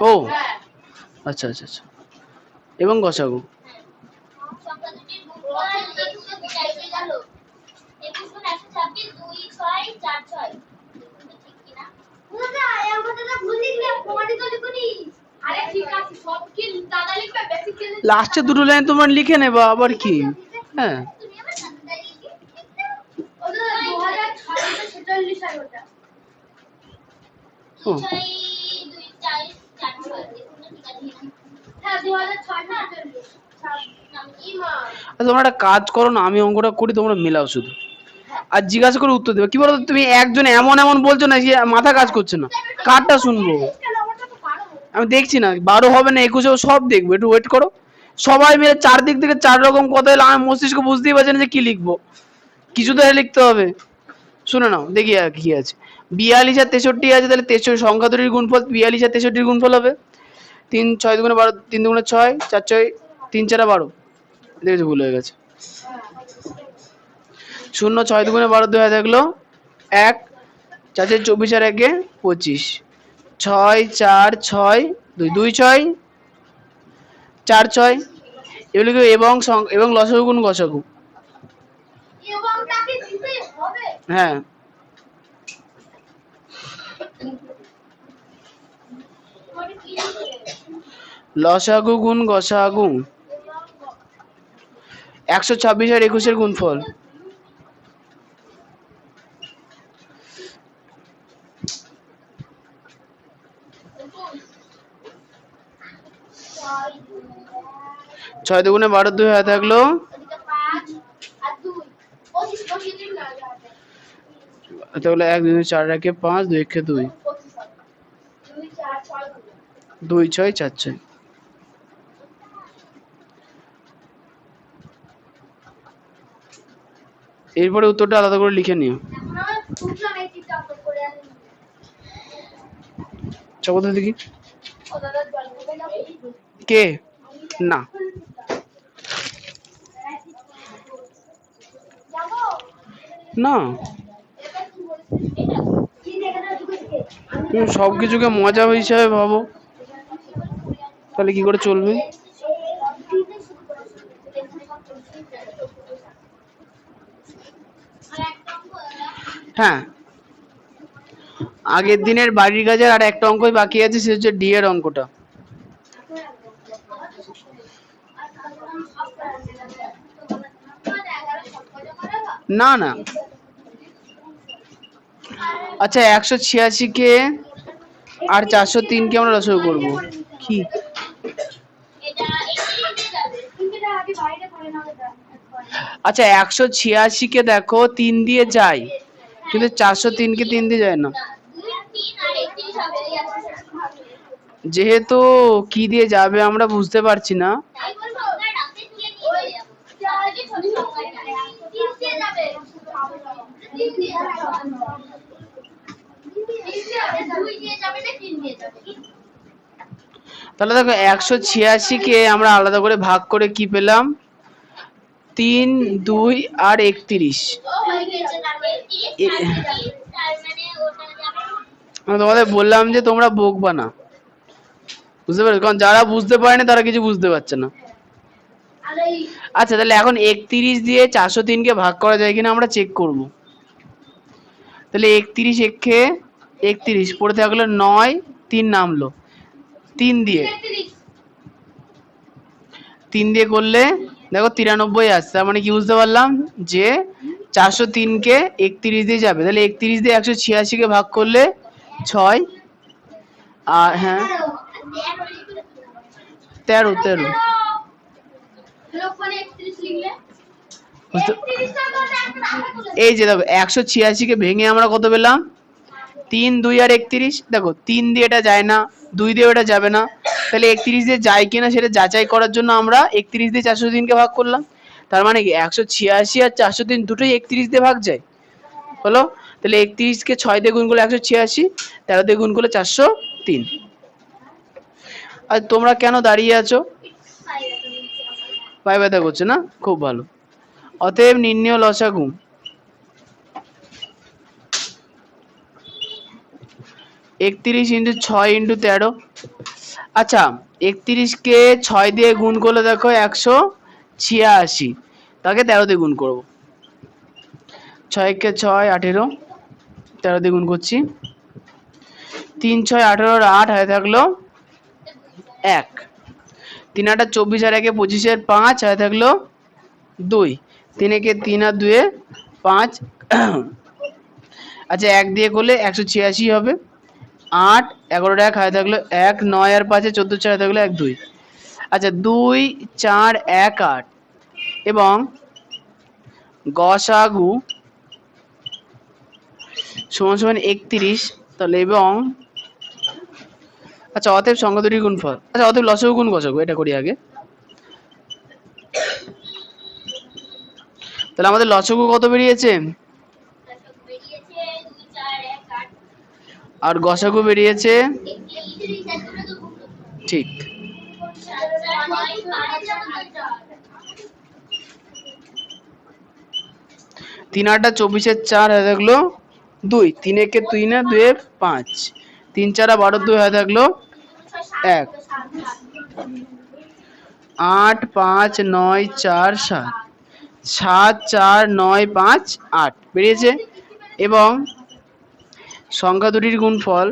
ও আচ্ছা আচ্ছা আচ্ছা, এবং গসাগু লাস্টে দুটো লাইন তোমার লিখে নেবা, আবার কি। হ্যাঁ ও তোমরা একটা কাজ করো না, আমি অঙ্কটা করি, তোমরা মেলাও শুধু, আর জিজ্ঞাসা করে উত্তর দেবে। কি বলতো, তুমি একজন এমন এমন বলছো না যে মাথা কাজ করছে না, কারটা শুনবো আমি? দেখছি না 12 হবে না 21, সব দেখবো, একটু ওয়েট করো। সবাই মিলে চারদিক থেকে 4 রকম কথা এলে আমার মস্তিষ্ক বুঝতেই পারছে না যে কি লিখবো, কিছু তো লিখতে হবে। শুনে নাও দেখি আর কি আছে। 42 আর 63 আছে, তাহলে 63 সংখ্যা দুটির গুণফল 42 আর 63 গুণফল হবে 3 6 দুগুণে 12, 3 দুগুণে 6, 4 6, 3 4 12। দেখেছো ভুল হয়ে গেছে। 0 6 দুগুণে 12, 2 থাকলো 1, 4 24 আর 1 25, 6 4 6 2 2 6 4 6। এগুলো কি এবং লসাগু গুণ গসাগু। হ্যাঁ লসাগু গুণ গসাগু 126 আর 21-এর গুণফল। ছয় দুগুণে 12, 2 হয়ে থাকলো ওদিকে 5 আর 2 25 25 দিন না যাবে তাহলে 1 2 4 রাখে 5, 2 একে 2, 25 হবে 2 4 6 2 6 4 6। এরপরে উত্তরটা আলাদা করে লিখে নিও। এখন আমার বুঝলাম এই চিত্রটা আপলোড করে আনি চকোতে দেখি ও দাদা জল দেবে না কে না যাবো না এটা কি বলছিস এটা কি দেখানো ঢুকেছে তুমি সবকিছুকে মজা হিসাবে ভাবো তাহলে কি করে চলবে? হ্যাঁ আগের দিনের বাড়ির কাজের আর একটা অঙ্কই বাকি আছে, সেটা হচ্ছে ডি এর অঙ্কটা। না না আচ্ছা 186 কে আর 403 কে আমরা লসাগু করব কি? এটা এখানে যাবে কিন্তু এটা আগে বাইরে করে নাও এটা আচ্ছা 186 কে দেখো 3 দিয়ে যায়, কিন্তু 403 কে 3 দিয়ে যায় না। 2 3 আর 31 হবে এই 186 ভাগ যেহেতু কি দিয়ে যাবে আমরা বুঝতে পারছি না, তাই বলবো আমরা রাতে তুলে নিয়ে যাব যাবে ছোট সংখ্যা 3 দিয়ে যাবে 3 দিয়ে যাবে 2 দিয়ে যাবে না 3 দিয়ে যাবে তাহলে দেখো 186 কে আমরা আলাদা করে ভাগ করে কি পেলাম? 3 2 আর 31। ও হয়ে গেছে তারপরে 31 তার মানে ওটা যাবে আমি তোমাদের বললাম যে তোমরা বকবা না, বুঝতে পারছো? কারণ যারা বুঝতে পারে না তারা কিছু বুঝতে পারছে না। আর এই আচ্ছা তাহলে এখন 31 দিয়ে 403 কে ভাগ করা যায় কিনা আমরা চেক করব। তাহলে 31 একে 31 পড়ে থাকলো 9, 3 নামলো, 3 দিয়ে 3 দিয়ে করলে দেখো 93 আসছে। তার মানে কি বুঝতে পারলাম যে 403 কে 31 দিয়ে যাবে, তাহলে 31 দিয়ে 186 কে ভাগ করলে 6 আর হ্যাঁ 13 13 লোকমানে 31 লিখলে বুঝতে- 31 টা কথা একটা আলাদা বলে এই যে দেখো 186 কে ভেঙে আমরা কত পেলাম? 3 2 আর 31। দেখো 3 দিয়ে এটা যায় না, 2 দিয়ে এটা যাবে না, তাহলে 31 দিয়ে যায় কিনা সেটা যাচাই করার জন্য আমরা 31 দিয়ে 403 কে ভাগ করলাম। তার মানে কি 186 আর 403 দুটোই 31 দিয়ে ভাগ যায় হলো। তাহলে 31 কে 6 দিয়ে গুণ করলে 186, 13 দিয়ে গুণ করলে 403। আর তোমরা কেন দাঁড়িয়ে আছো? পায়ে ব্যথা করছে না? খুব ভালো। অতএব নির্ণয় লসাগু 31 × 6 × 13। আচ্ছা 31 কে 6 দিয়ে গুণ করলে দেখো 186, তাকে 13 দিয়ে গুণ করব। 6 কে 6 18, 13 দিয়ে গুণ করছি, 3 6 18 আর 8 হয়ে থাকলো 1, 3 8 24 আর 1 25 এর 5 হয়ে থাকলো 2, 3 একে 3 আর 2 5। আচ্ছা 1 দিয়ে করলে 186 হবে, 8 11 1 হয়ে থাকলো 1, 9 আর 5 14 4 হয়ে থাকলো 1 2। আচ্ছা 2 4 1 8 এবং গসাগু সমান সমান 31, তাহলে এবং আচ্ছা অতএব সংখ্যা দুটির গুণফল। আচ্ছা অতএব লসাগু গুণ গসাগু এটা করি আগে। তাহলে আমাদের লসাগু কত বেরিয়েছে বেরিয়েছে 2 4 1 8 আর গসাগু বেরিয়েছে 31 এর জন্য তো গুণ ঠিক। 3 8 24 এর 4 হয়ে থাকলো 2, 3 একে 3 না 2 5, 3 4 12 2 হয়ে থাকলো 1, 8 5 9 4 7, 7 4 9 5 8 বেরিয়েছে। এবং সংখ্যা দুটির গুণফল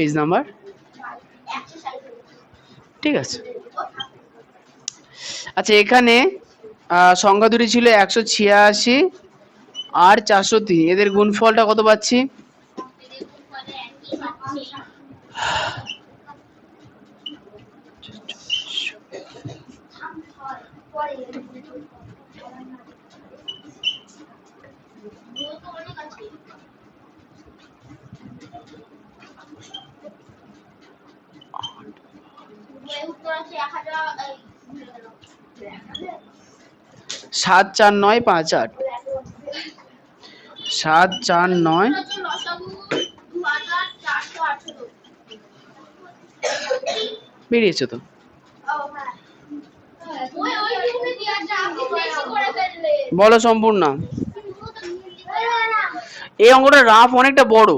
পেজ নাম্বার 160 ঠিক আছে। আচ্ছা এখানে সংখ্যা দুটি ছিল 186 আর 403, এদের গুণফলটা কত পাচ্ছি? দেখুন বলে একই পাচ্ছি পরে তো অনেক আছে উত্তর আছে 74958, 749 লসাগু 2418 বেরিয়েছে তো। বলো সম্পূর্ণ। এই অঙ্কটা রাফ অনেকটা বড়।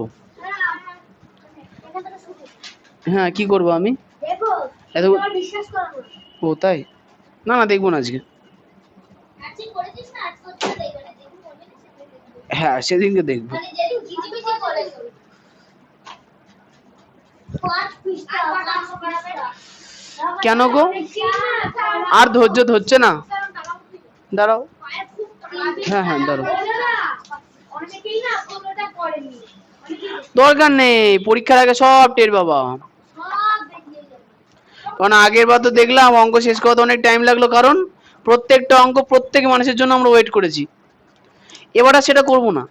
হ্যাঁ কি করবো আমি এত? ও তাই, না না দেখবো না আজকে। হ্যাঁ সেদিনকে দেখবো। কেন গো, আর ধৈর্য ধরছে না? দাঁড়াও, হ্যাঁ হ্যাঁ দাঁড়াও, দরকার নেই, পরীক্ষার আগে সব টের বাবা। কারণ আগের বার তো দেখলাম অঙ্ক শেষ করতে অনেক টাইম লাগলো, কারণ প্রত্যেকটা অঙ্ক প্রত্যেক মানুষের জন্য আমরা ওয়েট করেছি। এবার আর সেটা করবো না।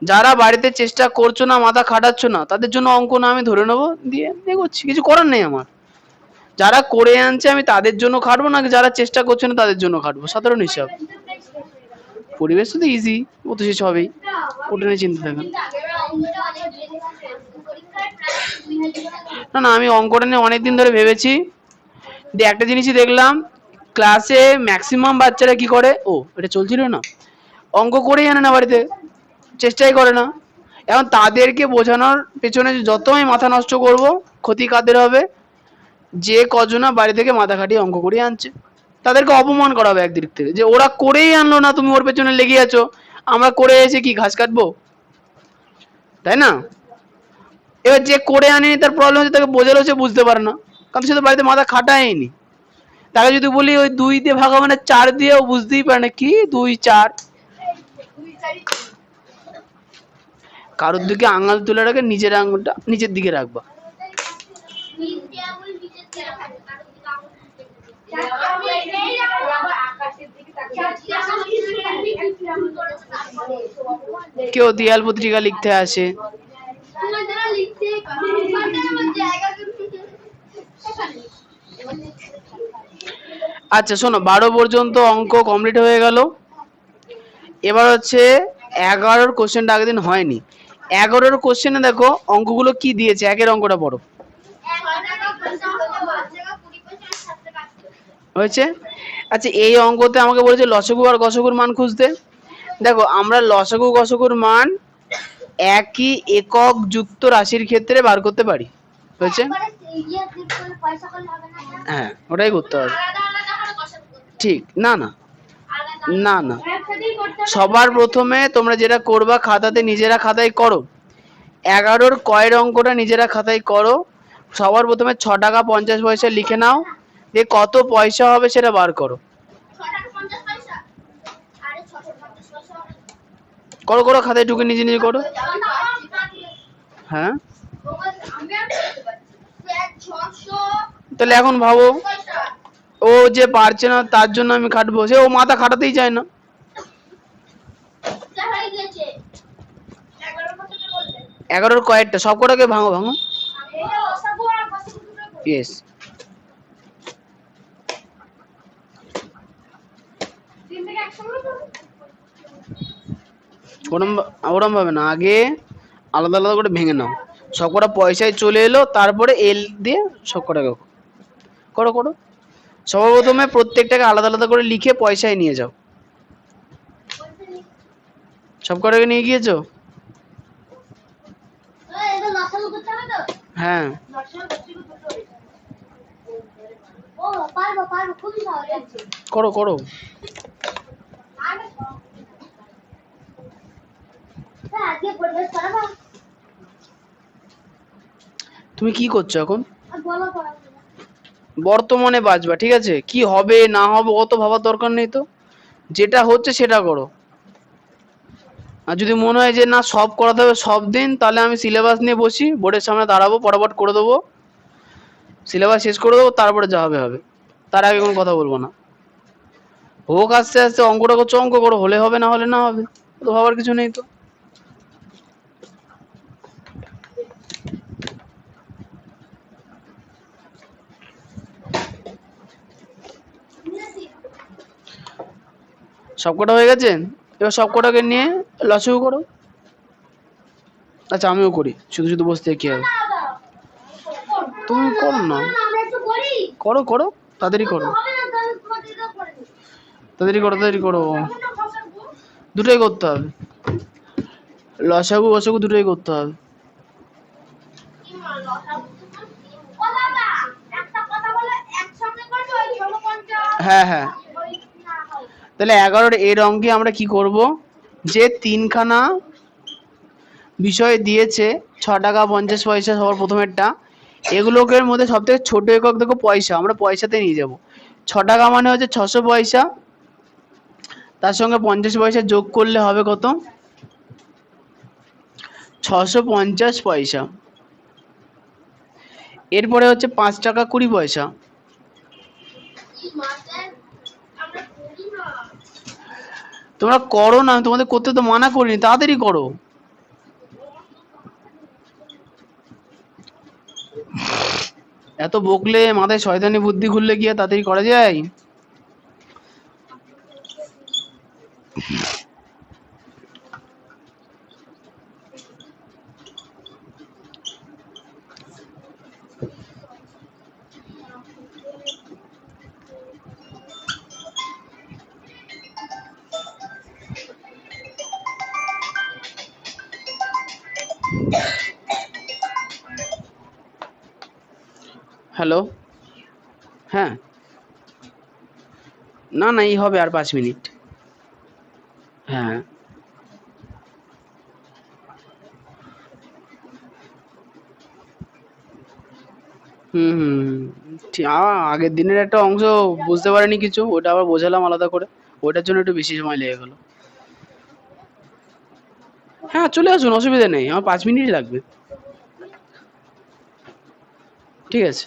যারা বাড়িতে চেষ্টা করছো না, মাথা খাটাচ্ছ না, তাদের জন্য অঙ্ক না আমি ধরে নেবো, দিয়ে এগোচ্ছি, কিছু করার নেই আমার। যারা করে আনছে আমি তাদের জন্য খাটবো, না যারা চেষ্টা করছে না তাদের জন্য খাটবো, সাধারণ হিসাব। পরিবেশ তো ইজি, ও তো শেষ হবেই, ওটা নিয়ে চিন্তা থাকেন। না না আমি অঙ্কটা নিয়ে অনেকদিন ধরে ভেবেছি, দিয়ে একটা জিনিসই দেখলাম, ক্লাসে ম্যাক্সিমাম বাচ্চারা কি করে, ও এটা চলছিল না, অঙ্ক করেই আনে না বাড়িতে, চেষ্টাই করে না। এখন তাদেরকে বোঝানোর পেছনে যত আমি মাথা নষ্ট করব, ক্ষতি কাদের হবে? যে কজনা বাড়ি থেকে মাথা খাটিয়ে অঙ্ক করে আনছে, তাদেরকে অপমান করা হবে একদিক থেকে, যে ওরা করেই আনলো না, তুমি ওর পেছনে লেগে আছো, আমরা করে এসে কি ঘাস কাটবো, তাই না? এবার যে করে আনেনি তার প্রবলেম হচ্ছে, তাকে বোঝালো সে বুঝতে পারে না, কারণ সে তো বাড়িতে মাথা খাটায়নি। তাকে যদি বলি ওই 2 দিয়ে ভাগা মানে 4 দিয়েও বুঝতেই পারে না, কি 2 4। কারোর দিকে আঙুল তুলে রাখে, নিজের আঙুলটা নিচের দিকে রাখবা। কেউ দেয়াল পত্রিকা লিখতে আসে। আচ্ছা শোনো, 12 পর্যন্ত অঙ্ক কমপ্লিট হয়ে গেল। এবার হচ্ছে 11-র কোশ্চেনটা আগের দিন হয়নি। 11-র কোশ্চেনে দেখো অঙ্কগুলো কি দিয়েছে, একের অঙ্কটা পড়ো। হয়েছে? আচ্ছা এই অঙ্কতে আমাকে বলেছে লসাগু আর গসাগুর মান খুঁজতে। দেখো আমরা লসাগু গসাগুর মান একই একক যুক্ত রাশির ক্ষেত্রে বার করতে পারি। হয়েছে? হ্যাঁ ওটাই করতে হবে। ঠিক না না না না, সবার প্রথমে তোমরা যেটা করবা, খাতাতে নিজেরা খাতায় করো, 11-র কয়ের অঙ্কটা নিজেরা খাতায় করো। সবার প্রথমে 6 টাকা 50 পয়সা লিখে নাও, দিয়ে কত পয়সা হবে সেটা বার করো। করো করো, খাতায় ঢুকে নিজে নিজে করো। হ্যাঁ তাহলে এখন ভাবো, ও যে পারছে না তার জন্য আমি খাটবো, সে ও মাথা খাটাতেই চায় না। 11-র কয়েকটা সব কটাকে ভাঙো ভাঙো। ইয়েস, ওরম ভাবে না, আগে আলাদা আলাদা করে ভেঙে নাও, সব কটা পয়সায় চলে এলো, তারপরে এল দিয়ে সব কটাকে করো করো। সবার প্রথমে প্রত্যেকটাকে আলাদা আলাদা করে লিখে পয়সায় নিয়ে যাও। সব কটাকে নিয়ে গিয়েছো? হ্যাঁ করো করো। তুমি কি করছো এখন? আর বলো পড়াবো না। বর্তমানে বাঁচবা, ঠিক আছে? কি হবে না হবে অত ভাবার দরকার নেই তো, যেটা হচ্ছে সেটা করো। আর যদি মনে হয় যে না সব করাতে হবে সব দিন, তাহলে আমি সিলেবাস নিয়ে বসি, বোর্ডের সামনে দাঁড়াবো, পটাপট করে দেবো, সিলেবাস শেষ করে দেবো, তারপরে যা হবে হবে। তার আগে কোনো কথা বলবো না। হোক আস্তে আস্তে, অঙ্কটা করছো অঙ্ক করো, হলে হবে না হলে না হবে, তো ভাবার কিছু নেই তো। সবকটা হয়ে গেছে, এবার সবকটাকে নিয়ে লসাগু করো। আচ্ছা আমিও করি, শুধু শুধু বসতে কি হবে? তুমি করো না, আমরা একটু করি। করো করো, তাড়াতাড়ি করো, হবে না তাহলে তোমাদেরও করে দিই। তাড়াতাড়ি করো, তাড়াতাড়ি করো। কোনটা বসাবো? দুটোই করতে হবে, লসাগু বসাগু দুটোই করতে হবে। কি মাল বসাবো? ও দাদা, একটা কথা বলে একসঙ্গে করবে ওই ষোলো পঞ্চাশ। হ্যাঁ হ্যাঁ, ওই না হয়। তাহলে 11-এর এর অঙ্কে আমরা কি করব, যে তিনখানা বিষয় দিয়েছে 6 টাকা 50 পয়সা সবার প্রথমেরটা, এগুলোকের মধ্যে সব থেকে ছোট একক দেখো পয়সা, আমরা পয়সাতে নিয়ে যাব। 6 টাকা মানে হচ্ছে 600 পয়সা, তার সঙ্গে 50 পয়সা যোগ করলে হবে কত? 650 পয়সা। এরপরে হচ্ছে 5 টাকা 20 পয়সা। কি মাস্টার আমরা করি না। তোমরা করো না, তোমাদের করতে তো মানা করিনি, তাড়াতাড়ি করো। এত বকলে মাথায় শয়তানি বুদ্ধি ঘুরলে কি আর তাড়াতাড়ি করা যায়? হ্যালো, হ্যাঁ, না না এই হবে আর 5 মিনিট। হ্যাঁ হুম হুম, আগের দিনের একটা অংশ বুঝতে পারিনি কিছু, ওটা আবার বোঝালাম আলাদা করে, ওটার জন্য একটু বেশি সময় লেগে গেল। হ্যাঁ চলে আসুন, অসুবিধা নেই, আমার 5 মিনিটই লাগবে। ঠিক আছে,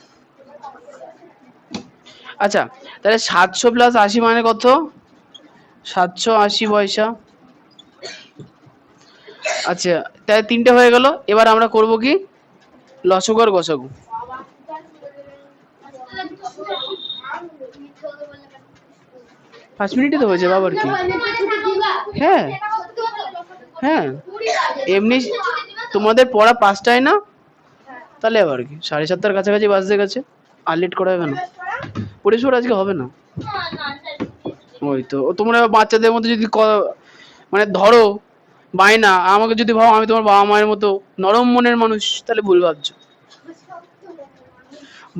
আচ্ছা তাহলে 700 প্লাস 80 মানে কত? 780 পয়সা। আচ্ছা তাহলে তিনটে হয়ে গেল, এবার আমরা করব কি, লসাগু আর গসাগু। 5 মিনিটই তো হয়েছে বাবার কি। হ্যাঁ হ্যাঁ, এমনি তোমাদের পড়া 5টায় না, তাহলে আবার কি 7:30টার কাছাকাছি বাজতে গেছে, আর লেট করা হবে না, পরিষ্কার আজকে হবে না। ওই তো, ও তোমরা বাচ্চাদের মধ্যে যদি মানে ধরো বায়না, আমাকে যদি ভাবো আমি তোমার বাবা মায়ের মতো নরম মনের মানুষ, তাহলে ভুল ভাবছো।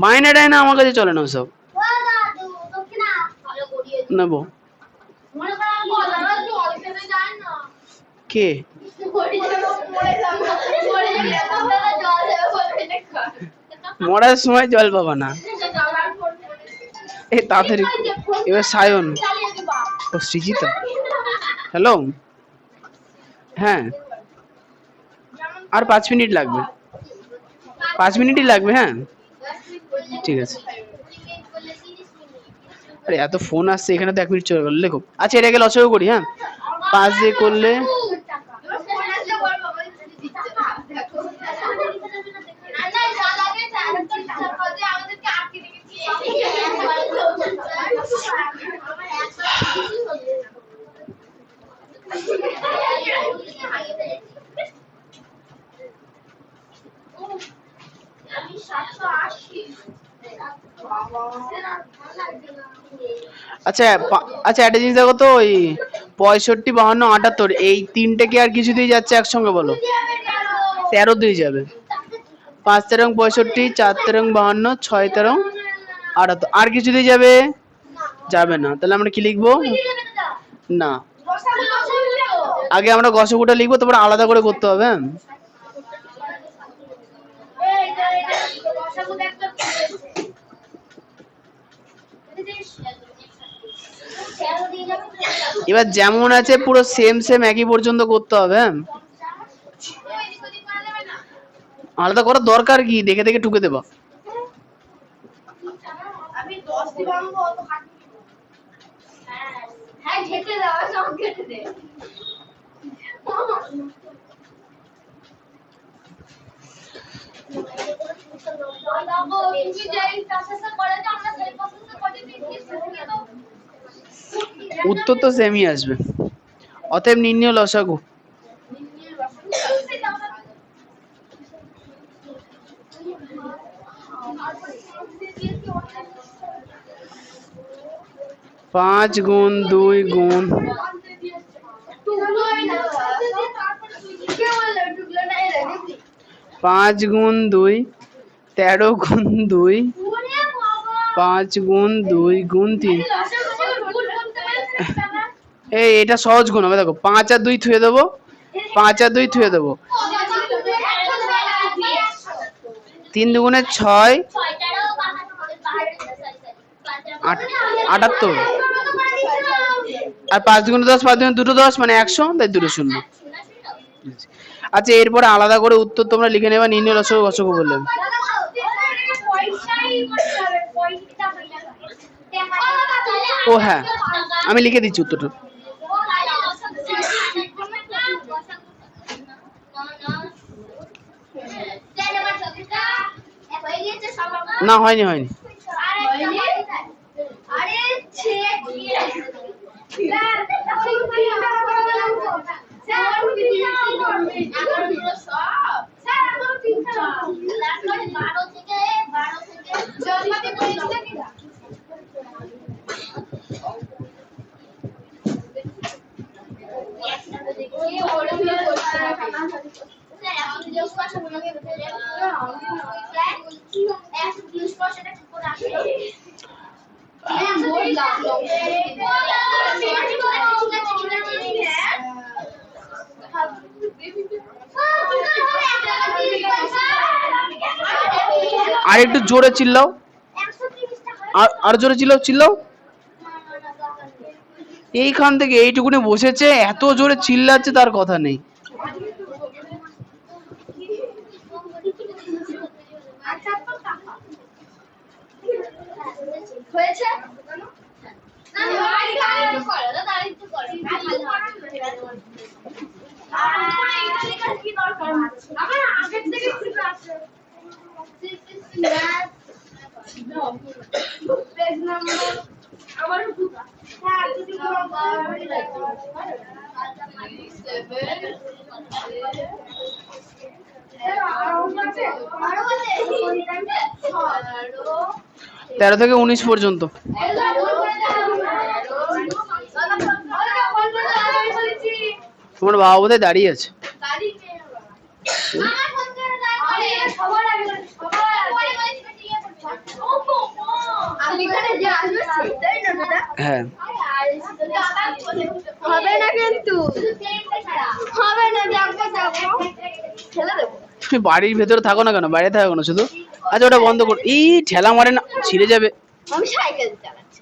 বায়না টায়না আমার কাছে চলে না সব, নেবো। কে? মরার সময় জল পাবা না, এই তাড়াতাড়ি। এবার সায়ন, ও সৃজিতা, হ্যালো, হ্যাঁ আর 5 মিনিট লাগবে, 5 মিনিটই লাগবে, হ্যাঁ ঠিক আছে। আরে এত ফোন আসছে এখানে, তো 1 মিনিট চলে গেল, লেখো। আচ্ছা এটাকে লসাগু করি, হ্যাঁ 5 দিয়ে করলে আচ্ছা আচ্ছা একটা জিনিস দেখো তো, ওই 65, 52, 78 এই তিনটে কি আর কিছু দিয়ে যাচ্ছে একসঙ্গে বলো? 13 দিয়ে যাবে। 5 তেরং 65, 4 তেরং 52, 6 তেরং 78, আর কিছু দিয়ে যাবে? যাবে না, তাহলে আমরা কি লিখবো? না, আগে আমরা গসাগুটা লিখবো, তারপর আলাদা করে করতে হবে। হ্যাঁ এবার যেমন আছে পুরো সেম সেম একই পর্যন্ত করতে হবে। হ্যাঁ, আলাদা করার দরকার কি, দেখে দেখে ঠুকে দেবা। আমি 10 দিন ভাঙবো অত হাত। হ্যাঁ ঘেটে দাও, সব ঘেটে দে। উত্তর তো সেমই আসবে। অতএব নির্ণয় লসাগু। পাঁচ গুণ 2 গুণ 5 গুণ 2 13 গুণ 2 5 গুণ 2 গুণ 3। এই এটা সহজ গুণ হবে, দেখো 5 আর 2 থুয়ে দেবো, 5 আর 2 থুয়ে দেবো, 3 দুগুণে 6 78, আর 5 দুগুণে 10, 5 দুগুণে 2 10 মানে 100, তাই 2 শূন্য। আচ্ছা এরপরে আলাদা করে উত্তর তোমরা লিখে নেবা নির্ণয় লসাগু গসাগু বললে। ও হ্যাঁ, আমি লিখে দিচ্ছি উত্তরটা। না হয়নি হয়নি। আর একটু জোরে চিল্লাও, আর জোরে চিল্লাও চিল্লাও। এইখান থেকে এইটুকুনি বসেছে, এত জোরে চিল্লাচ্ছে তার কথা নেই। তেরো থেকে 19 পর্যন্ত। তোমার বাবা বোধহয় দাঁড়িয়ে আছে। হ্যাঁ হবে না কিন্তু, হবে না, যাবো ঠেলে দেবো। তুমি বাড়ির ভেতরে থাকো না কেন, বাইরে থাকো না শুধু। আচ্ছা ওটা বন্ধ কর, এই ঠেলা মারে না, ছিঁড়ে যাবে। আমি সাইকেল চালাচ্ছি।